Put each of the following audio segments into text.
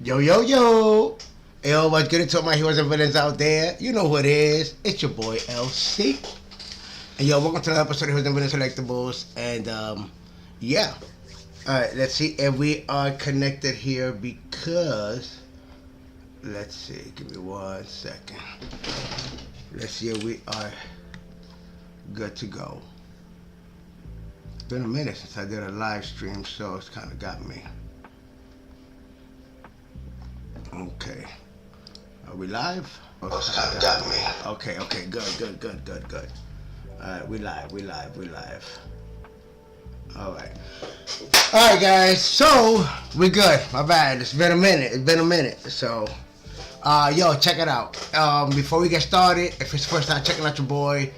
Yo, yo, yo. Yo, what's good to all my heroes and villains out there? You know who it is. It's your boy, LC. And yo, welcome to another episode of Heroes and Villains Collectibles. And, yeah. Alright, let's see if we are connected here because... Let's see. Give me 1 second. Let's see if we are good to go. It's been a minute since I did a live stream, so it's kind of got me. Okay. Are we live? Oh, it's kind of got me. Okay. Good. Alright, we live. Alright, guys. So, we good. My bad. It's been a minute. So, yo, check it out. Before we get started, if it's the first time checking out your boy,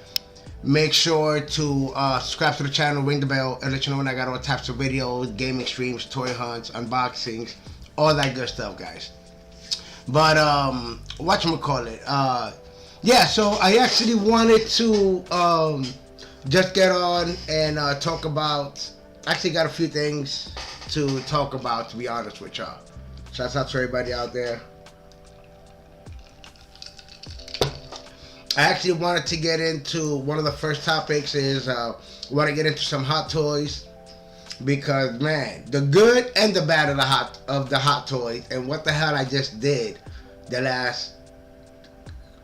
make sure to subscribe to the channel, ring the bell, and let you know when I got all types of videos, gaming streams, toy hunts, unboxings, all that good stuff, guys. But whatchamacallit, yeah, so I actually wanted to just get on and talk about, actually got a few things to talk about, to be honest with y'all. Shouts out to everybody out there. I actually wanted to get into, one of the first topics is, want to get into some hot toys. Because man, the good and the bad of the hot toys, and what the hell I just did the last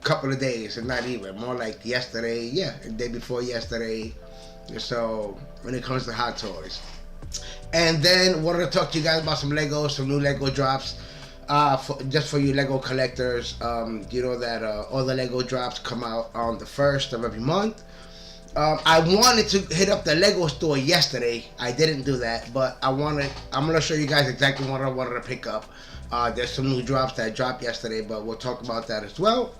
couple of days, and not even, more like yesterday, the day before yesterday. So when it comes to hot toys, and then wanted to talk to you guys about some Legos, some new Lego drops, just for you Lego collectors. You know that all the Lego drops come out on the 1st of every month. I wanted to hit up the Lego store yesterday. I didn't do that, but I'm gonna show you guys exactly what I wanted to pick up. There's some new drops that dropped yesterday, but we'll talk about that as well.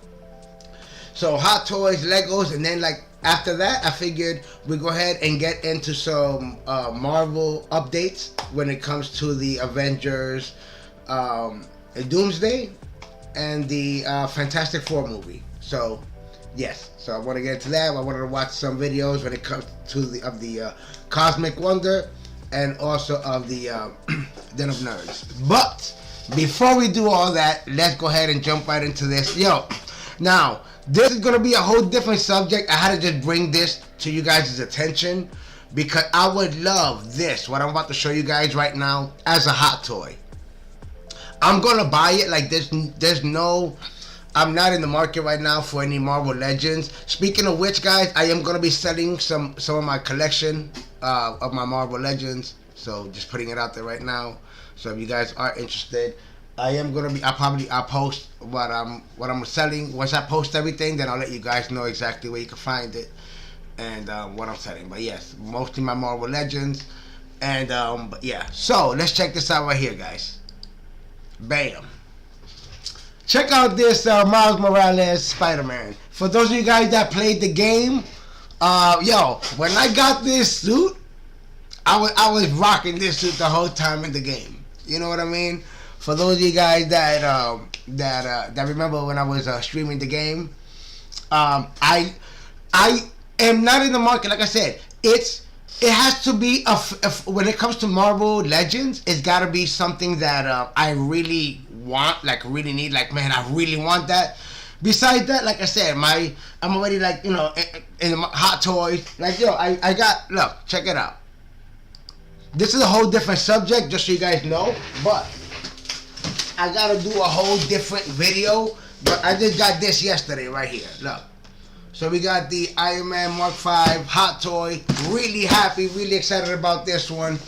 So hot toys, Legos, and then like after that, I figured we'd go ahead and get into some Marvel updates when it comes to the Avengers, Doomsday, and the Fantastic Four movie. So yes, so I want to get into that. I wanted to watch some videos when it comes to the Cosmic Wonder and also of the Den of Nerds. But before we do all that, let's go ahead and jump right into this. Yo, now this is gonna be a whole different subject. I had to just bring this to you guys' attention because I would love this, what I'm about to show you guys right now, as a hot toy. I'm gonna buy it. Like there's no, I'm not in the market right now for any Marvel Legends. Speaking of which, guys, I am going to be selling some of my collection of my Marvel Legends. So just putting it out there right now. So if you guys are interested, I am going to be, I'll post what I'm selling. Once I post everything, then I'll let you guys know exactly where you can find it and what I'm selling. But yes, mostly my Marvel Legends. And but yeah, so let's check this out right here, guys. Bam. Check out this Miles Morales Spider-Man. For those of you guys that played the game, yo, when I got this suit, I was rocking this suit the whole time in the game. You know what I mean? For those of you guys that remember when I was streaming the game, I am not in the market. Like I said, it has to be when it comes to Marvel Legends, it's got to be something that I really want, like really need, like man, I really want that. Besides that, like I said, I'm already like, you know, in the hot toys. Like yo, I got, look, check it out. This is a whole different subject, just so you guys know, but I gotta do a whole different video. But I just got this yesterday right here. Look. So we got the Iron Man Mark V hot toy. Really happy, really excited about this one.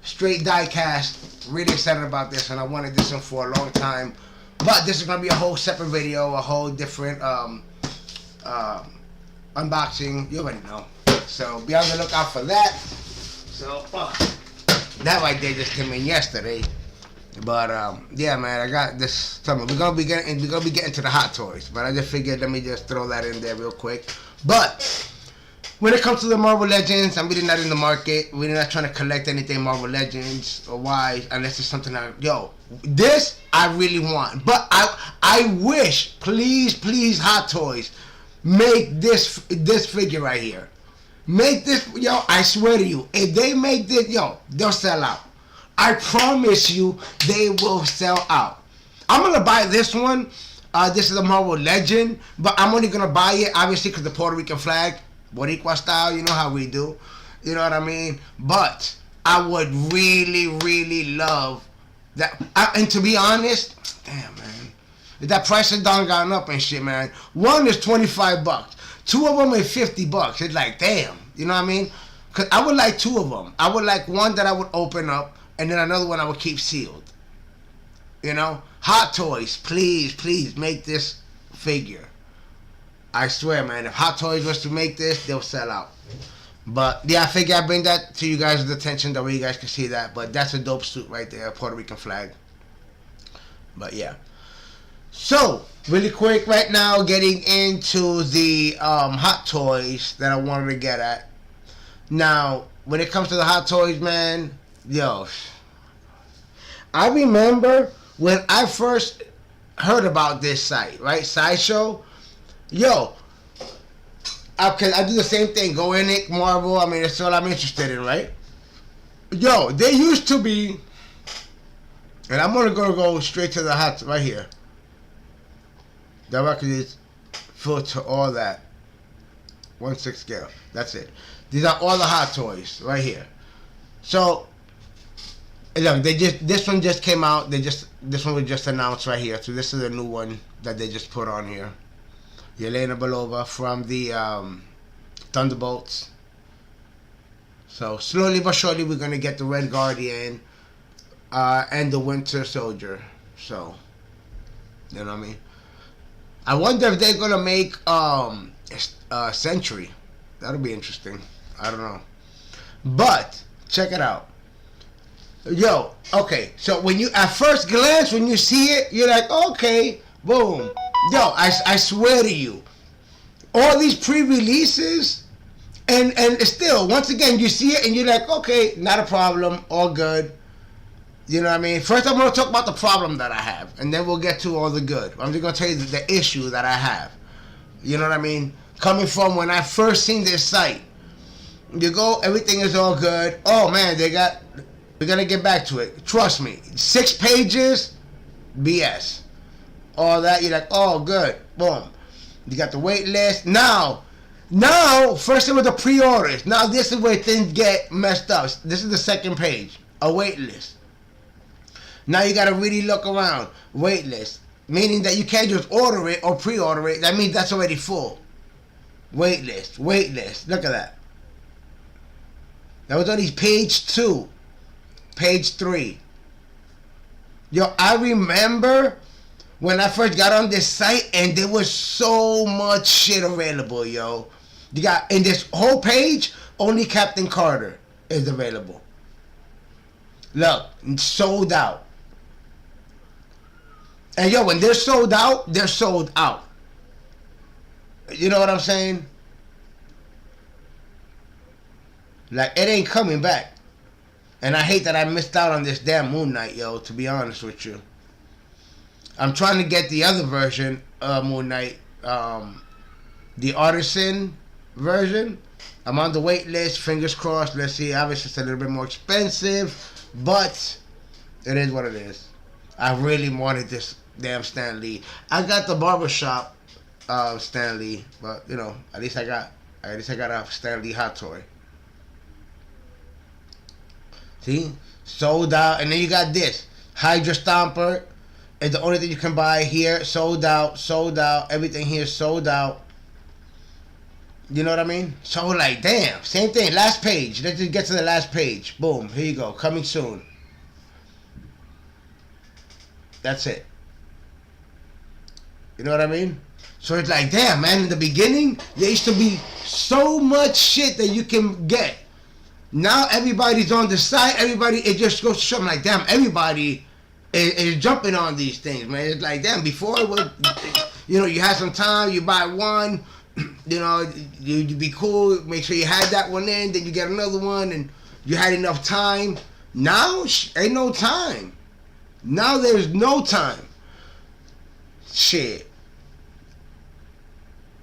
Straight die cast. Really excited about this, and I wanted this one for a long time. But this is gonna be a whole separate video, a whole different unboxing. You already know. So be on the lookout for that. So that right there just came in yesterday. But yeah, man, I got this summer. We're gonna be getting to the hot toys, but I just figured let me just throw that in there real quick. But when it comes to the Marvel Legends, I'm really not in the market. We're not trying to collect anything Marvel Legends or wise, unless it's something that, yo, this I really want. But I wish, please, Hot Toys, make this figure right here. Make this, yo, I swear to you, if they make this, yo, they'll sell out. I promise you, they will sell out. I'm gonna buy this one. This is a Marvel Legend, but I'm only gonna buy it obviously because the Puerto Rican flag, Boricua style. You know how we do. You know what I mean? But I would really, really love that. And to be honest, damn man, that price has done gone up and shit, man. One is $25. Two of them is $50. It's like damn. You know what I mean? Cause I would like two of them. I would like one that I would open up, and then another one I would keep sealed. You know, Hot Toys, please make this figure. I swear, man, if Hot Toys was to make this, they'll sell out. But yeah, I figure I bring that to you guys' attention that way you guys can see that. But that's a dope suit right there, Puerto Rican flag. But yeah. So, really quick right now, getting into the Hot Toys that I wanted to get at. Now, when it comes to the Hot Toys, man, yo, I remember when I first heard about this site, right? Sideshow. Yo, okay, I do the same thing. Go in it, Marvel. I mean, that's all I'm interested in, right? Yo, they used to be, and I'm gonna go straight to the hot right here. The record is filter all that. 1/6 scale. That's it. These are all the Hot Toys right here. So look, this one just came out. This one was just announced right here. So this is a new one that they just put on here. Yelena Belova from the Thunderbolts. So slowly but surely we're gonna get the Red Guardian and the Winter Soldier. So you know what I mean. I wonder if they're gonna make Sentry. That'll be interesting. I don't know. But check it out. Yo, okay, so when you, at first glance, when you see it, you're like, okay, boom. Yo, I swear to you, all these pre-releases, and still, once again, you see it, and you're like, okay, not a problem, all good. You know what I mean? First, I'm going to talk about the problem that I have, and then we'll get to all the good. I'm just going to tell you the issue that I have. You know what I mean? Coming from when I first seen this site. You go, everything is all good. Oh, man, we're going to get back to it. Trust me. 6 pages, BS. All that, you're like, oh, good. Boom. You got the wait list. Now, first it was the pre-orders. Now, this is where things get messed up. This is the second page. A wait list. Now, you got to really look around. Wait list. Meaning that you can't just order it or pre-order it. That means that's already full. Wait list. Wait list. Look at that. That was only page 2. Page 3. Yo, I remember when I first got on this site and there was so much shit available, yo. You got, in this whole page, only Captain Carter is available. Look, it's sold out. And yo, when they're sold out, they're sold out. You know what I'm saying? Like, it ain't coming back. And I hate that I missed out on this damn Moon Knight, yo, to be honest with you. I'm trying to get the other version of Moon Knight, the Artisan version. I'm on the wait list, fingers crossed. Let's see, obviously it's a little bit more expensive, but it is what it is. I really wanted this damn Stan Lee. I got the barbershop Stan Lee, but you know, at least I got a Stan Lee hot toy. See? Sold out. And then you got this. Hydra Stomper is the only thing you can buy here. Sold out. Sold out. Everything here sold out. You know what I mean? So like, damn. Same thing. Last page. Let's just get to the last page. Boom. Here you go. Coming soon. That's it. You know what I mean? So it's like, damn, man. In the beginning, there used to be so much shit that you can get. Now everybody's on the site. Everybody, it just goes to show me like, damn, everybody is jumping on these things, man. It's like, damn, before it was, you know, you had some time, you buy one, you know, you'd be cool, make sure you had that one in, then you get another one, and you had enough time. Now, ain't no time. Now there's no time. Shit.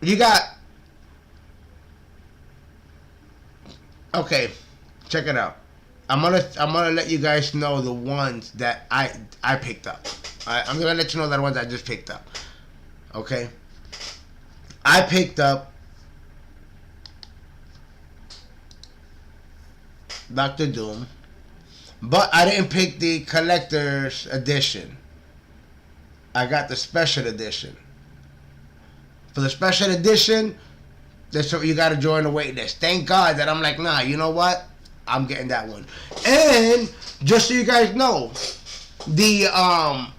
You got, okay. Check it out. I'm gonna let you guys know the ones that I picked up. Alright, I'm gonna let you know that ones I just picked up. Okay? I picked up Doctor Doom, but I didn't pick the collector's edition. I got the special edition. For the special edition, you gotta join the wait list. Thank God that I'm like, nah, you know what? I'm getting that one. And just so you guys know, I'm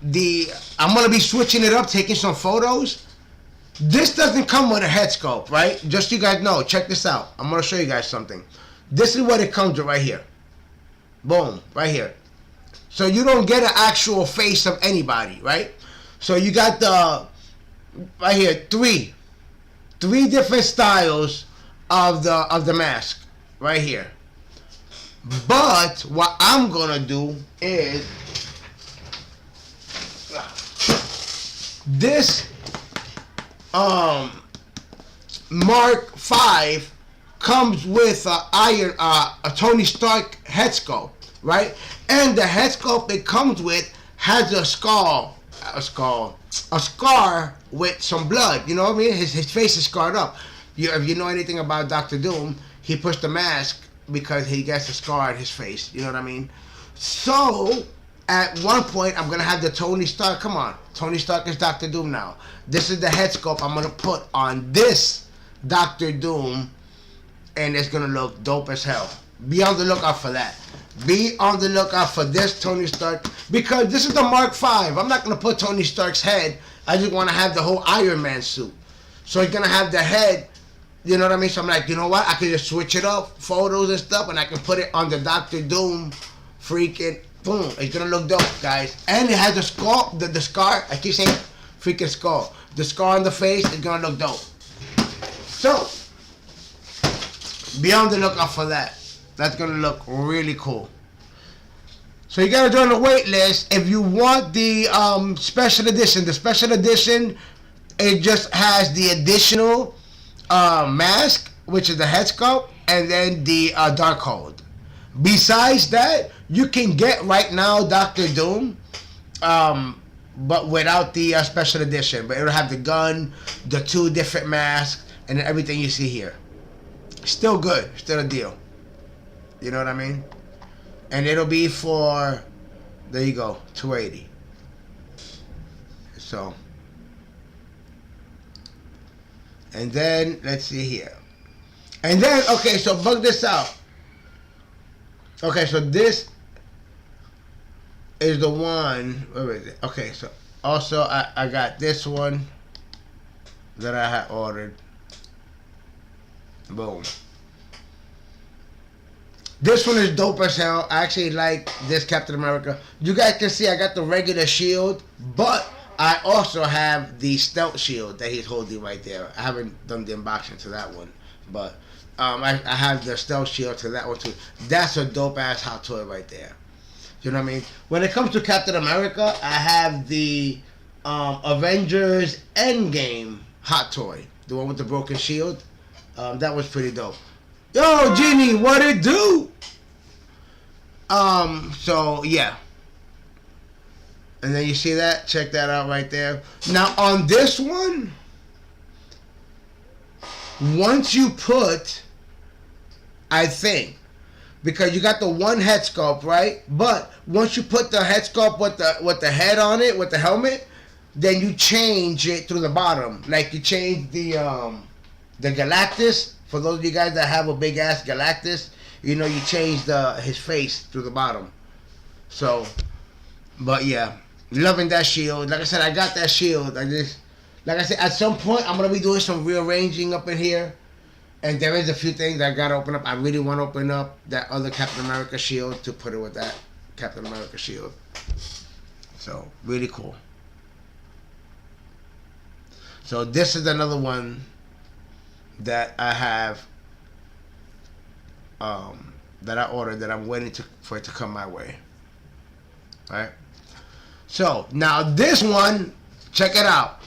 gonna be switching it up, taking some photos. This doesn't come with a head sculpt, right? Just so you guys know, check this out. I'm gonna show you guys something. This is what it comes with right here. Boom, right here. So you don't get an actual face of anybody, right? So you got the right here three different styles of the mask right here. But what I'm gonna do is this Mark V comes with a Tony Stark head sculpt, right? And the head sculpt it comes with has a scar with some blood. You know what I mean? His face is scarred up. If you know anything about Doctor Doom, he puts the mask because he gets a scar on his face. You know what I mean? So at one point, I'm gonna have the Tony Stark. Come on, Tony Stark is Doctor Doom now. This is the head sculpt I'm gonna put on this Doctor Doom, and it's gonna look dope as hell. Be on the lookout for that. Be on the lookout for this Tony Stark, because this is the Mark V. I'm not gonna put Tony Stark's head. I just want to have the whole Iron Man suit. So it's gonna have the head. You know what I mean? So I'm like, you know what? I can just switch it up, photos and stuff, and I can put it on the Doctor Doom freaking boom. It's gonna look dope, guys. And it has the scar, the scar. I keep saying freaking scar. The scar on the face is gonna look dope. So be on the lookout for that. That's gonna look really cool. So you gotta join the wait list if you want the special edition. The special edition, it just has the additional mask, which is the head sculpt, and then the Darkhold. Besides that, you can get right now Doctor Doom, but without the special edition. But it'll have the gun, the 2 different masks, and everything you see here. Still good, still a deal. You know what I mean? And it'll be for, there you go, $280. So, and then let's see here. And then, okay, so bug this out. Okay, so this is the one. Where is it? Okay, so also I got this one that I had ordered. Boom. This one is dope as hell. I actually like this Captain America. You guys can see I got the regular shield, but I also have the stealth shield that he's holding right there. I haven't done the unboxing to that one, but I have the stealth shield to that one too. That's a dope ass hot toy right there. You know what I mean? When it comes to Captain America, I have the Avengers Endgame hot toy, the one with the broken shield. That was pretty dope. Yo, Genie, what it do? So yeah. And then you see that? Check that out right there. Now on this one, once you put, I think, because you got the one head sculpt, right? But once you put the head sculpt with the head on it, with the helmet, then you change it through the bottom. Like you change the Galactus. For those of you guys that have a big ass Galactus, you know you change his face through the bottom. So, but yeah, loving that shield. Like I said, I got that shield. Like I said, at some point I'm gonna be doing some rearranging up in here, and there is a few things I gotta open up. I really want to open up that other Captain America shield to put it with that Captain America shield. So really cool. So this is another one that I have, that I ordered, that I'm waiting for it to come my way. Alright. So now this one, check it out.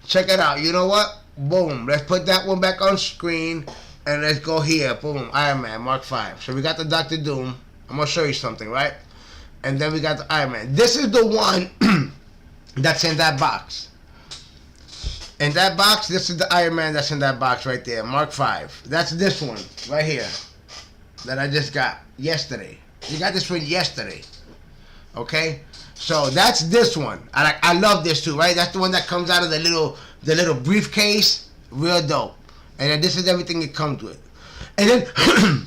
Check it out. You know what? Boom. Let's put that one back on screen, and let's go here. Boom. Iron Man Mark V. So we got the Doctor Doom. I'm gonna show you something, right? And then we got the Iron Man. This is the one that's in that box. In that box, this is the Iron Man that's in that box right there, Mark V. That's this one right here that I just got yesterday. You got this one yesterday, okay? So that's this one. I love this too, right? That's the one that comes out of the little briefcase, real dope. And then this is everything it comes with. And then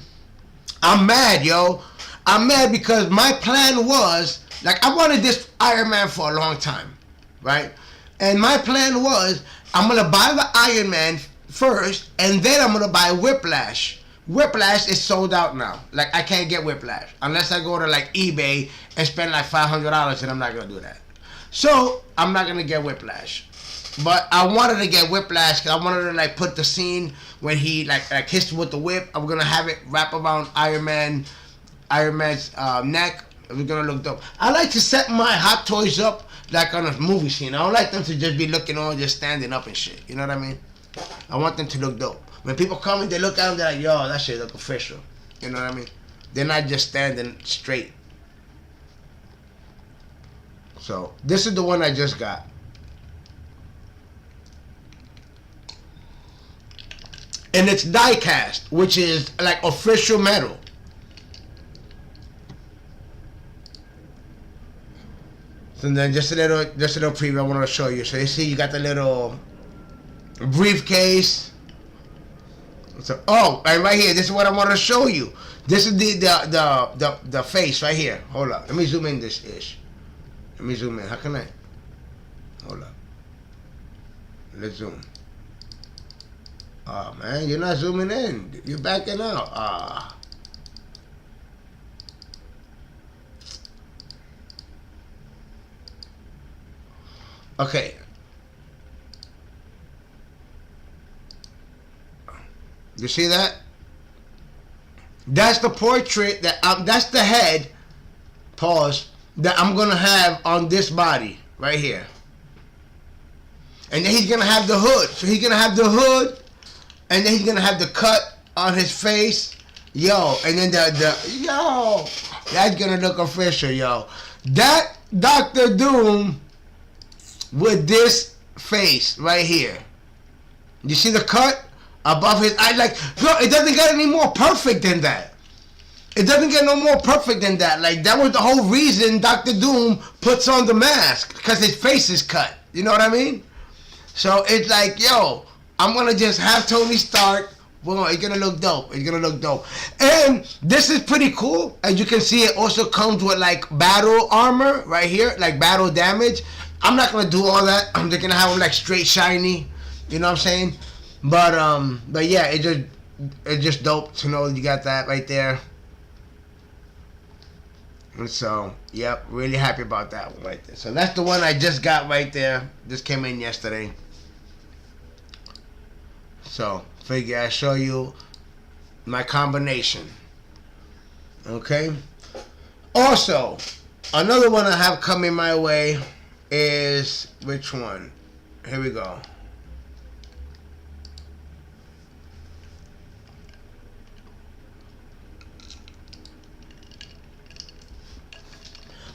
I'm mad, yo. I'm mad because my plan was, like, I wanted this Iron Man for a long time, right? And my plan was, I'm going to buy the Iron Man first, and then I'm going to buy Whiplash. Whiplash is sold out now. Like, I can't get Whiplash unless I go to, like, eBay and spend, like, $500, and I'm not going to do that. So, I'm not going to get Whiplash. But I wanted to get Whiplash because I wanted to, like, put the scene when he, like hits with the whip. I'm going to have it wrap around Iron Man's neck. It's going to look dope. I like to set my Hot Toys up like on a movie scene. I don't like them to just be looking all just standing up and shit. You know what I mean? I want them to look dope. When people come and they look at them, they're like, yo, that shit look official. You know what I mean? They're not just standing straight. So, this is the one I just got. And it's die cast, which is like official metal. So then just a little preview I wanted to show you. So you see you got the little briefcase. So and right here, this is what I wanted to show you. This is the face right here. Hold up. Let me zoom in this ish. Let me zoom in. How can I? Hold up. Let's zoom. Oh man, you're not zooming in. You're backing out. Okay. You see that? That's the portrait that's the head, pause, that I'm gonna have on this body right here. And then he's gonna have the hood. So he's gonna have the hood, and then he's gonna have the cut on his face. Yo, and then yo, that's gonna look official, yo. That Dr. Doom with this face right here. You see the cut above his eye? Like, bro, it doesn't get any more perfect than that. It doesn't get no more perfect than that. Like, that was the whole reason Dr. Doom puts on the mask, because his face is cut. You know what I mean? So it's like, yo, I'm gonna just have Tony Stark. Well, it's gonna look dope. It's gonna look dope. And this is pretty cool. As you can see, it also comes with like battle armor right here, like battle damage. I'm not gonna do all that. I'm just gonna have them like straight shiny. You know what I'm saying? But yeah, it's just dope to know you got that right there. And so, yep, really happy about that one right there. So that's the one I just got right there. Just came in yesterday. So, figure I show you my combination. Okay? Also, another one I have coming my way is, which one? Here we go.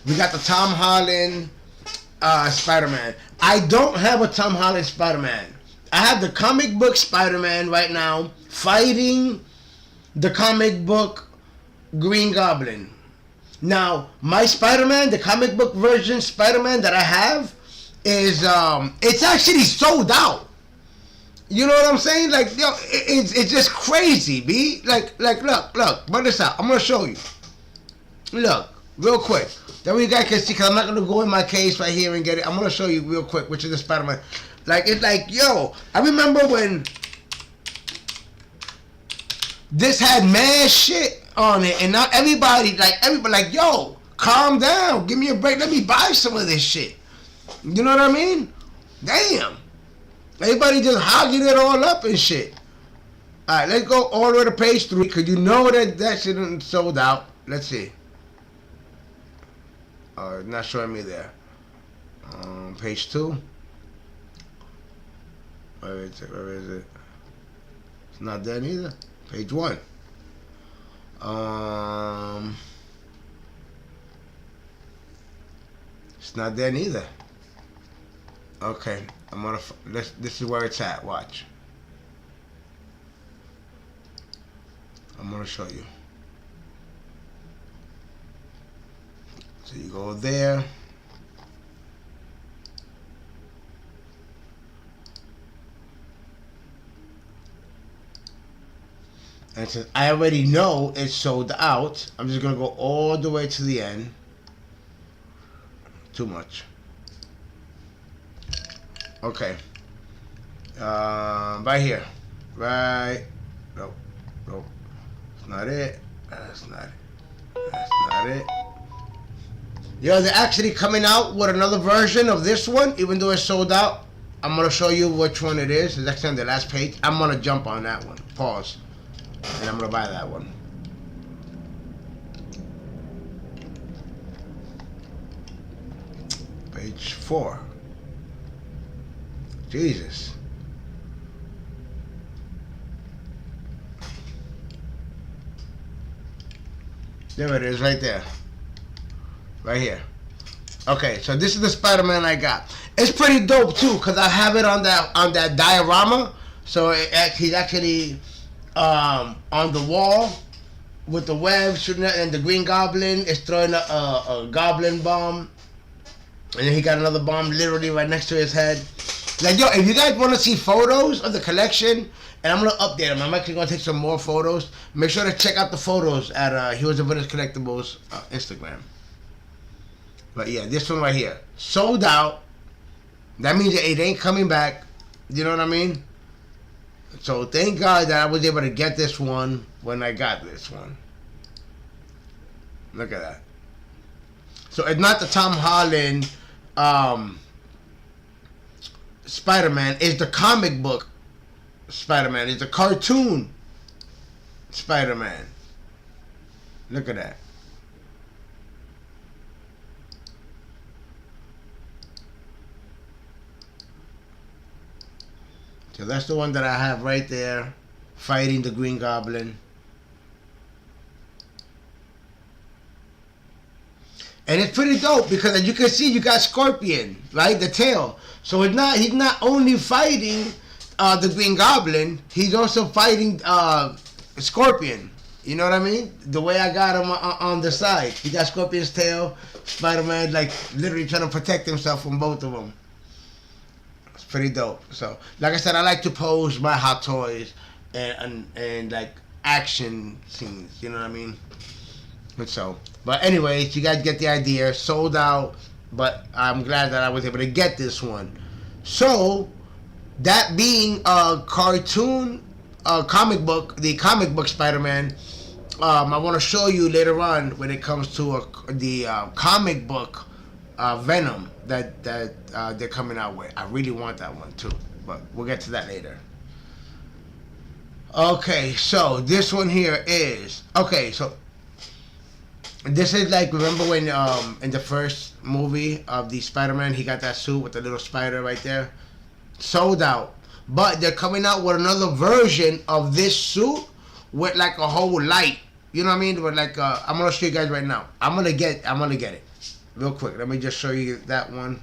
We got the Tom Holland Spider-Man. I don't have a Tom Holland Spider-Man. I have the comic book Spider-Man right now fighting the comic book Green Goblin. Now, my Spider-Man, the comic book version Spider-Man that I have is, it's actually sold out. You know what I'm saying? Like, yo, it's just crazy, B. Like, look, run this out. I'm going to show you. Look, real quick. Then we guys can see, because I'm not going to go in my case right here and get it. I'm going to show you real quick, which is the Spider-Man. Like, it's like, yo, I remember when this had mad shit on it, and now everybody, like, yo, calm down. Give me a break. Let me buy some of this shit. You know what I mean? Damn. Everybody just hogging it all up and shit. All right, let's go all the way to page 3, because you know that shit isn't sold out. Let's see. It's not showing me there. Page 2. Where is it? It's not there neither. Page 1. It's not there neither. Okay, I'm gonna. This is where it's at. Watch. I'm gonna show you. So you go there. And since I already know it's sold out, I'm just gonna go all the way to the end. Too much. Okay. Right here. Right. Nope. Nope. That's not it. That's not it. That's not it. Yo, they're actually coming out with another version of this one, even though it's sold out. I'm gonna show you which one it is. It's actually on the last page. I'm gonna jump on that one. Pause. And I'm gonna buy that one. Page 4. Jesus. There it is, right there. Right here. Okay, so this is the Spider-Man I got. It's pretty dope too, cause I have it on that diorama. So he's actually on the wall with the web shooting at, and the Green Goblin is throwing a goblin bomb, and then he got another bomb literally right next to his head. Like, yo, if you guys want to see photos of the collection, and I'm gonna update them, I'm actually gonna take some more photos. Make sure to check out the photos at Heroes and Villains Collectibles Instagram. But yeah, this one right here, sold out. That means it ain't coming back. You know what I mean? So thank God that I was able to get this one when I got this one. Look at that. So it's not the Tom Holland Spider-Man. It's the comic book Spider-Man. It's the cartoon Spider-Man. Look at that. So that's the one that I have right there, fighting the Green Goblin. And it's pretty dope because as you can see, you got Scorpion, right? The tail. So he's not only fighting the Green Goblin, he's also fighting Scorpion. You know what I mean? The way I got him on the side. He got Scorpion's tail, Spider-Man like literally trying to protect himself from both of them. Pretty dope. So, like I said, I like to pose my Hot Toys and like action scenes. You know what I mean? And so, but anyways, you guys get the idea. Sold out, but I'm glad that I was able to get this one. So, that being a cartoon, comic book, the comic book Spider-Man, I want to show you later on when it comes to the comic book Venom that they're coming out with. I really want that one too, but we'll get to that later. Okay, so this one here is so this is like, remember when in the first movie of the Spider-Man, he got that suit with the little spider right there? Sold out, but they're coming out with another version of this suit with like a whole light. You know what I mean? With like I'm gonna show you guys right now. I'm gonna get it. Real quick, let me just show you that one.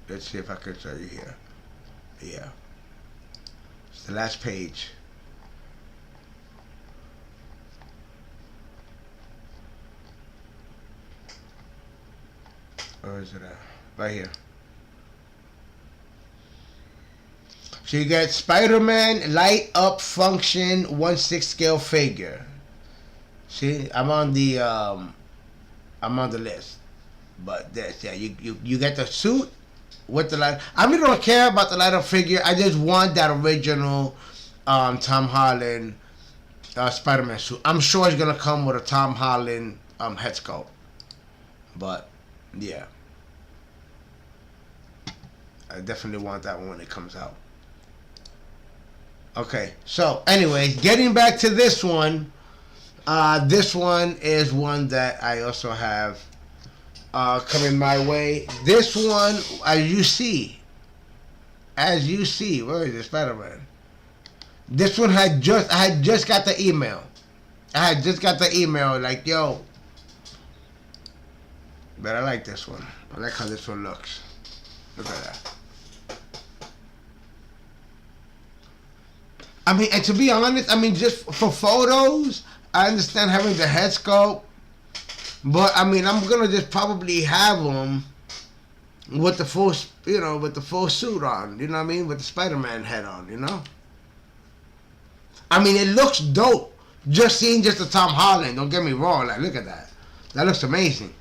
Let's see if I can show you here. Yeah. It's the last page. Where is it at? Right here. So you get Spider-Man Light Up Function 1/6 scale figure. See, I'm on the list, but this, yeah, you get the suit with the light. I really don't care about the light up figure. I just want that original Tom Holland Spider-Man suit. I'm sure it's gonna come with a Tom Holland head sculpt, but yeah, I definitely want that one when it comes out. Okay, so anyways, getting back to this one. This one is one that I also have coming my way. This one, as you see, where is it, Spider-Man? This one I had just got the email. Like, yo, But I like this one. I like how this one looks. Look at that. I mean, and to be honest, I mean, just for photos, I understand having the head sculpt. But, I mean, I'm going to just probably have them with the full, you know, with the full suit on. You know what I mean? With the Spider-Man head on, you know? I mean, it looks dope. Just seeing just the Tom Holland, don't get me wrong. Like, look at that. That looks amazing.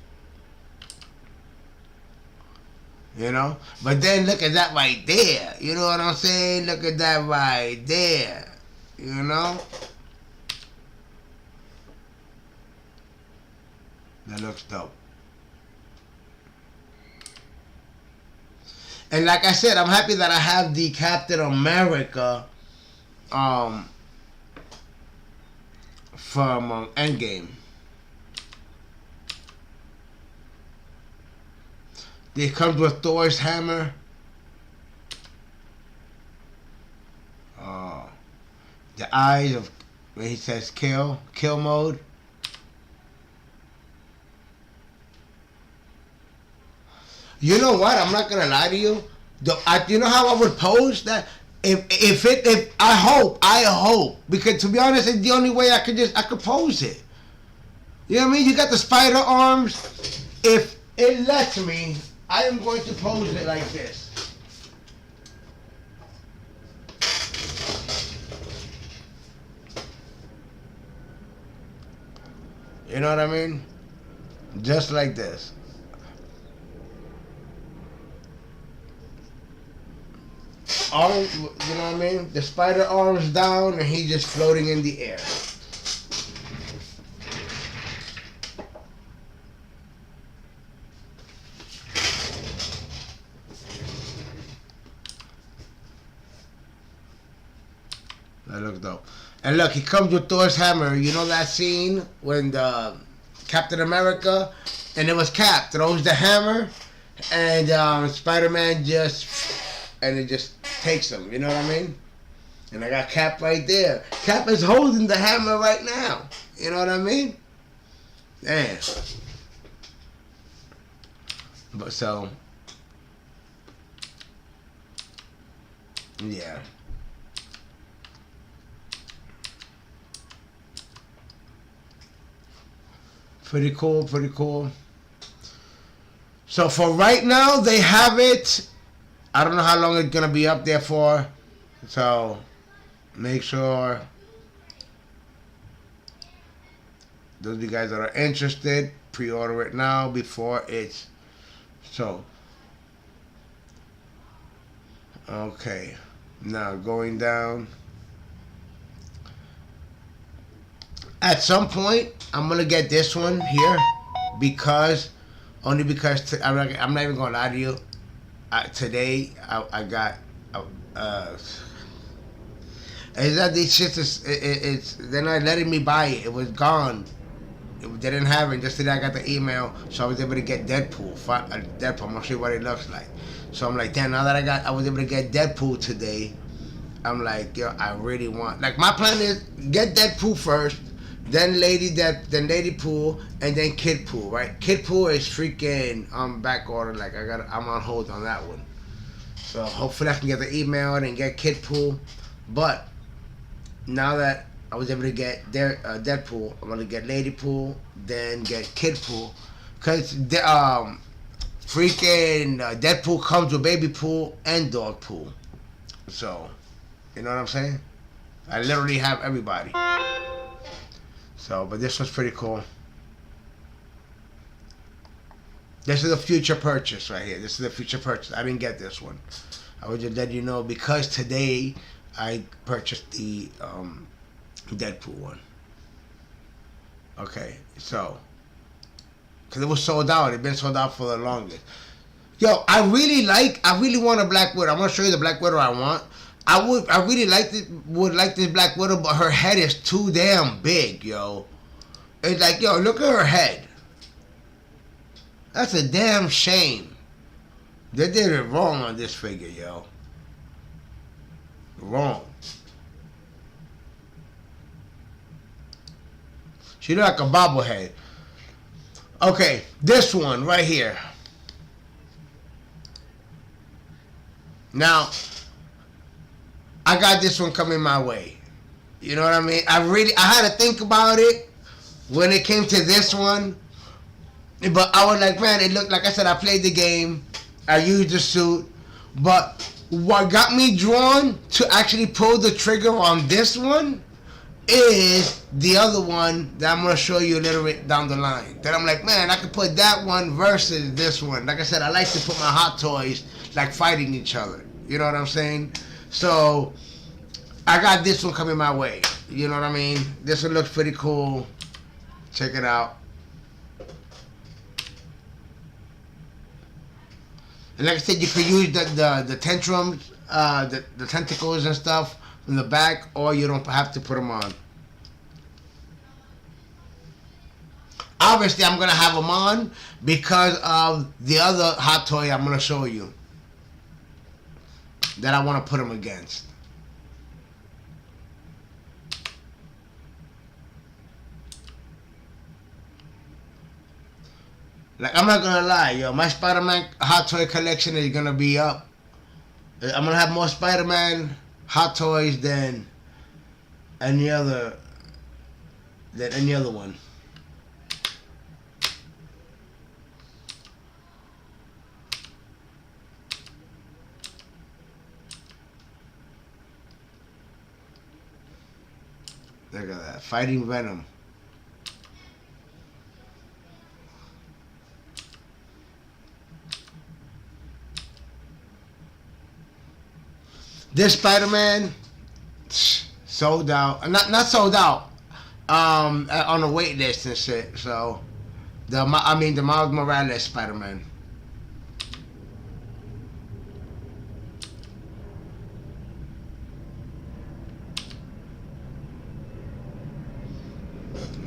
You know? But then look at that right there. You know what I'm saying? Look at that right there. You know? That looks dope. And like I said, I'm happy that I have the Captain America from Endgame. It comes with Thor's hammer. The eyes of, when he says kill mode. You know what? I'm not gonna lie to you. You know how I would pose that? If I hope, because to be honest, it's the only way I could pose it. You know what I mean? You got the spider arms. If it lets me, I am going to pose it like this. You know what I mean? Just like this. Arms, you know what I mean? The spider arms down and he's just floating in the air. That looks dope. And look, he comes with Thor's hammer. You know that scene when the Captain America and it was Cap throws the hammer and Spider-Man it just takes him. You know what I mean? And I got Cap right there. Cap is holding the hammer right now. You know what I mean? Damn. But so, yeah. Pretty cool, pretty cool. So for right now, they have it. I don't know how long it's going to be up there for. So make sure those of you guys that are interested, pre-order it now before it's... So, okay. Now going down. At some point, I'm gonna get this one here because I'm not even gonna lie to you. Today I got it's that these shits they're not letting me buy it. It was gone. They didn't have it. Just today I got the email, so I was able to get Deadpool. I'm gonna show you what it looks like. So I'm like, damn. Now that I was able to get Deadpool today, I'm like, yo, I really want. Like my plan is get Deadpool first. Then Lady Pool, and then Kid Pool, right? Kid Pool is freaking back order. Like I'm on hold on that one. So hopefully I can get the email and get Kid Pool. But now that I was able to get Deadpool, I'm gonna get Lady Pool, then get Kid Pool, cause freaking Deadpool comes with Baby Pool and Dog Pool. So you know what I'm saying? I literally have everybody. So, but this one's pretty cool. This is a future purchase right here. This is a future purchase. I didn't get this one. I was just letting you know because today I purchased the Deadpool one. Okay, so because it was sold out. It's been sold out for the longest. Yo, I really want a Black Widow. I'm gonna show you the Black Widow I want. I really would like this Black Widow, but her head is too damn big, yo. It's like, yo, look at her head. That's a damn shame. They did it wrong on this figure, yo. Wrong. She look like a bobblehead. Okay, this one right here. Now, I got this one coming my way. You know what I mean? I had to think about it when it came to this one. But I was like, man, it looked like I said, I played the game. I used the suit. But what got me drawn to actually pull the trigger on this one is the other one that I'm going to show you a little bit down the line. That I'm like, man, I could put that one versus this one. Like I said, I like to put my hot toys like fighting each other. You know what I'm saying? So I got this one coming my way. You know what I mean? This one looks pretty cool. Check it out. And like I said, you could use the tantrums, the tentacles and stuff from the back, or you don't have to put them on. Obviously, I'm going to have them on because of the other hot toy I'm going to show you that I want to put them against. Like, I'm not gonna lie, yo, my Spider-Man hot toy collection is gonna be up. I'm gonna have more Spider-Man hot toys than any other one. Look at that, Fighting Venom. This Spider-Man sold out. Not sold out. On a wait list and shit. So the Miles Morales Spider-Man.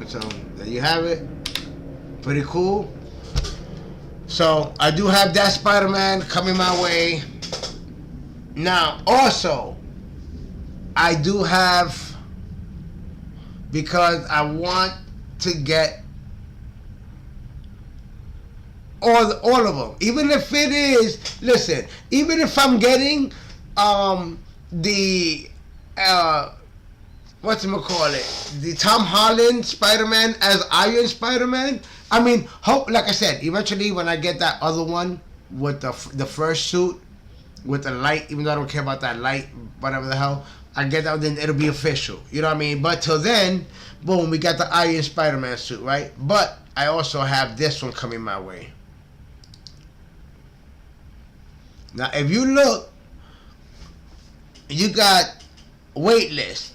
So there you have it. Pretty cool. So I do have that Spider-Man coming my way. Now, also, I do have, because I want to get all of them. Even if it is, listen, even if I'm getting the the Tom Holland Spider-Man as Iron Spider-Man. I mean, like I said, eventually when I get that other one with the first suit, with the light, even though I don't care about that light, whatever the hell, I get that, then it'll be official. You know what I mean? But till then, boom, we got the Iron Spider-Man suit, right? But I also have this one coming my way. Now, if you look, you got wait list.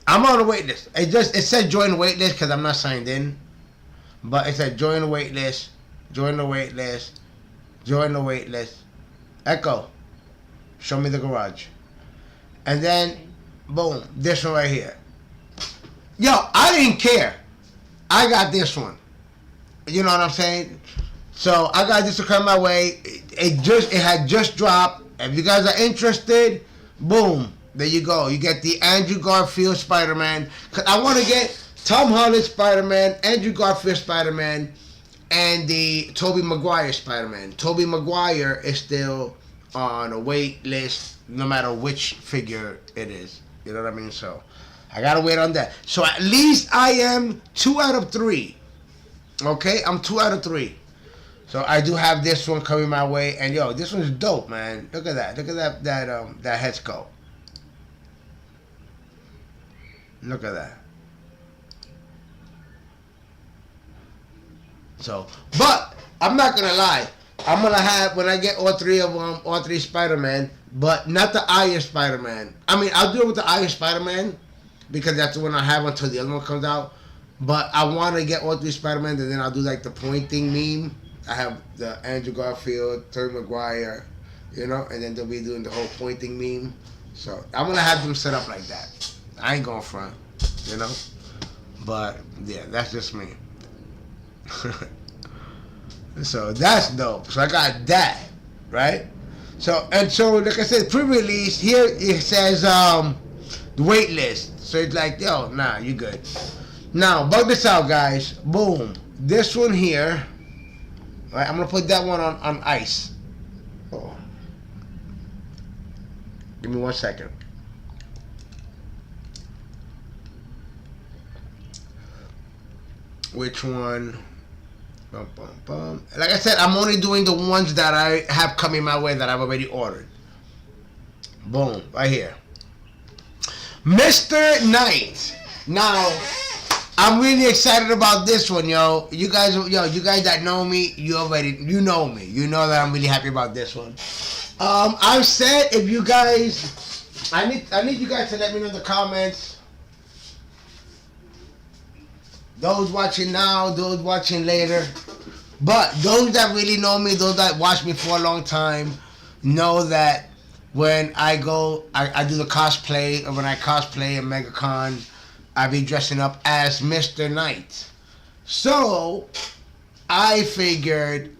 I'm on the wait list. It said join the wait list because I'm not signed in. But it said join the wait list, join the wait list, join the wait list. Echo, show me the garage. And then, boom, this one right here. Yo, I didn't care. I got this one. You know what I'm saying? So I got this to come my way. It had just dropped. If you guys are interested, boom, there you go. You get the Andrew Garfield Spider-Man. Cause I want to get Tom Holland Spider-Man, Andrew Garfield Spider-Man, and the Tobey Maguire Spider-Man. Tobey Maguire is still on a wait list, no matter which figure it is. You know what I mean? So I gotta wait on that. So at least I am 2 out of 3. Okay, I'm 2 out of 3. So I do have this one coming my way, and yo, this one's dope, man. Look at that. Look at that head sculpt. Look at that. So, but I'm not gonna lie. I'm gonna have, when I get all 3 of them, all 3 Spider-Man, but not the Iron Spider-Man. I mean, I'll do it with the Iron Spider-Man because that's the one I have until the other one comes out. But I want to get all 3 Spider-Man, and then I'll do like the pointing meme. I have the Andrew Garfield, Tobey Maguire, you know, and then they'll be doing the whole pointing meme. So I'm gonna have them set up like that. I ain't going front, you know. But yeah, that's just me. So that's dope. So I got that, right? So like I said, pre-release here it says the wait list. So it's like, yo, nah, you good. Now bug this out, guys. Boom. this one here, right, I'm gonna put that one on ice. Oh, give me 1 second. Which one? Bum, bum, bum. Like I said, I'm only doing the ones that I have coming my way that I've already ordered. Boom, right here. Mr. Knight. Now, I'm really excited about this one, yo. You guys that know me, you know me. You know that I'm really happy about this one. I've said if you guys, I need you guys to let me know in the comments. Those watching now, those watching later. But those that really know me, those that watch me for a long time, know that when I go, I do the cosplay, or when I cosplay in MegaCon, I be dressing up as Mr. Knight. So, I figured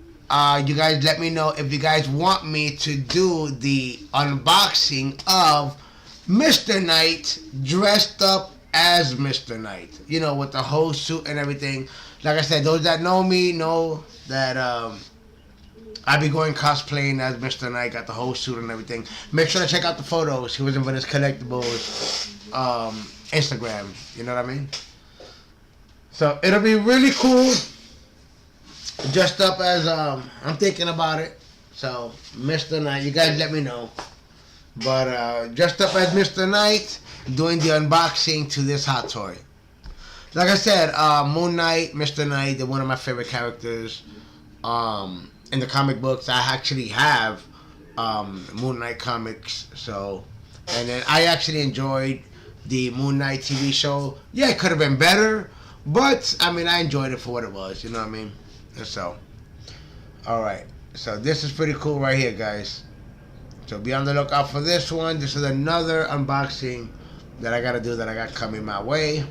you guys let me know if you guys want me to do the unboxing of Mr. Knight dressed up as Mr. Knight. You know, with the whole suit and everything. Like I said, those that know me know that I be going cosplaying as Mr. Knight, got the whole suit and everything. Make sure to check out the photos. He was in Villains Collectibles Instagram. You know what I mean? So it'll be really cool. Dressed up as I'm thinking about it. So Mr. Knight, you guys let me know. But dressed up as Mr. Knight, doing the unboxing to this hot toy. Like I said, Moon Knight, Mr. Knight, they're one of my favorite characters. In the comic books, I actually have Moon Knight comics. So, and then I actually enjoyed the Moon Knight TV show. Yeah, it could have been better, but I mean, I enjoyed it for what it was. You know what I mean? And so, all right. So this is pretty cool right here, guys. So be on the lookout for this one. This is another unboxing that I gotta do, that I got coming my way.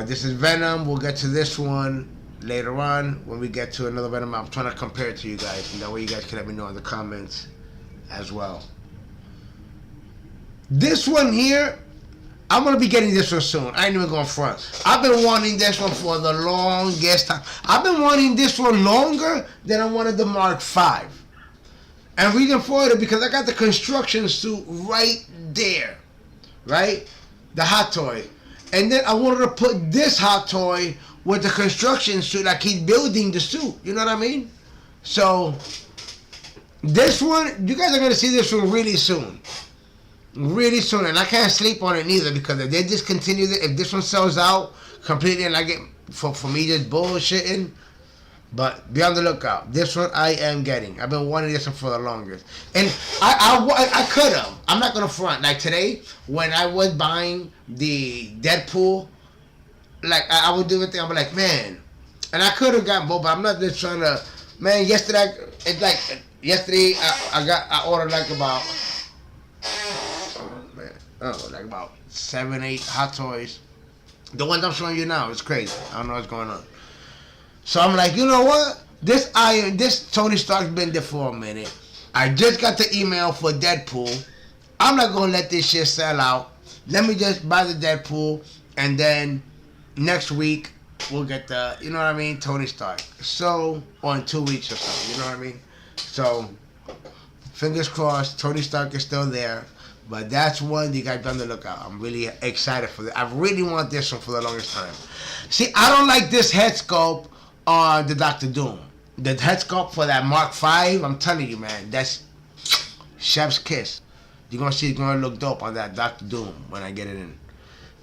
This is Venom. We'll get to this one later on when we get to another Venom. I'm trying to compare it to you guys, and that way you guys can let me know in the comments as well. This one here, I'm gonna be getting this one soon. I ain't even going front. I've been wanting this one for the longest time. I've been wanting this one longer than I wanted the Mark V. And reason for it because I got the construction suit right there, right? The hot toy. And then I wanted to put this hot toy with the construction suit, like he's building the suit. You know what I mean? So, this one, you guys are going to see this one really soon. Really soon. And I can't sleep on it neither, because if they discontinue it, if this one sells out completely and I get, for me just bullshitting, but be on the lookout. This one I am getting. I've been wanting this one for the longest. And I could have. I'm not going to front. Like today, when I was buying the Deadpool, like I would do the thing. I'm like, man. And I could have gotten both, but I'm not just trying to. Man, yesterday, I ordered like about, like about 7, 8 hot toys. The ones I'm showing you now, it's crazy. I don't know what's going on. So I'm like, you know what? This Tony Stark's been there for a minute. I just got the email for Deadpool. I'm not gonna let this shit sell out. Let me just buy the Deadpool, and then next week we'll get the, you know what I mean, Tony Stark. So, or in 2 weeks or something, you know what I mean? So, fingers crossed, Tony Stark is still there. But that's one you guys be on the lookout. I'm really excited for that. I really want this one for the longest time. See, I don't like this head sculpt on the Doctor Doom. The head sculpt for that Mark V, I'm telling you, man, that's chef's kiss. You're going to see it's going to look dope on that Doctor Doom when I get it in.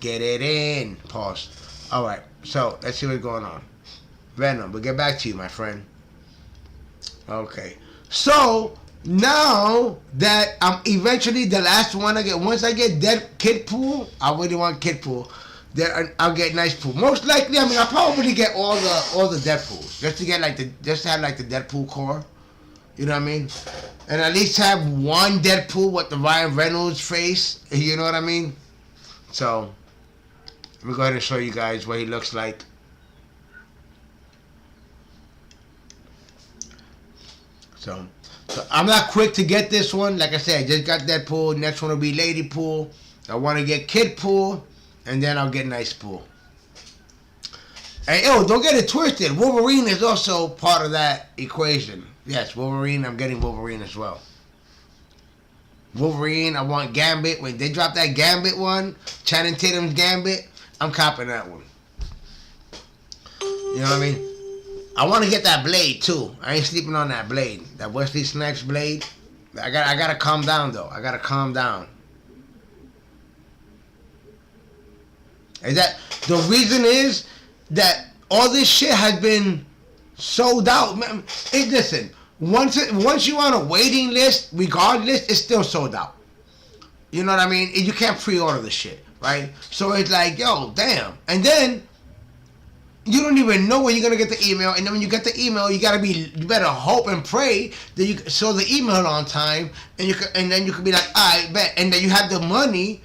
Get it in. Pause. All right, so let's see what's going on. Venom, we'll get back to you, my friend. Okay. So, now that I'm eventually the last one I get, once I get Kidpool, I really want Kidpool. Then I'll get nice pool. Most likely, I mean, I'll probably get all the Deadpools just to get just to have like the Deadpool core. You know what I mean? And at least have one Deadpool with the Ryan Reynolds face. You know what I mean? So let me go ahead and show you guys what he looks like. So I'm not quick to get this one. Like I said, I just got Deadpool. Next one will be Ladypool. I want to get Kidpool. And then I'll get Nice Pool. And yo, don't get it twisted. Wolverine is also part of that equation. Yes, Wolverine. I'm getting Wolverine as well. Wolverine. I want Gambit. When they drop that Gambit one, Channing Tatum's Gambit, I'm copping that one. You know what I mean? I want to get that Blade too. I ain't sleeping on that Blade. That Wesley Snipes Blade. I gotta calm down though. I gotta calm down. And that the reason is that all this shit has been sold out. Listen, once you're on a waiting list, regardless, it's still sold out. You know what I mean? You can't pre-order the shit, right? So it's like, yo, damn. And then you don't even know when you're gonna get the email, and then when you get the email, you better hope and pray that you saw the email on time, and then you could be like, I bet, and then you have the money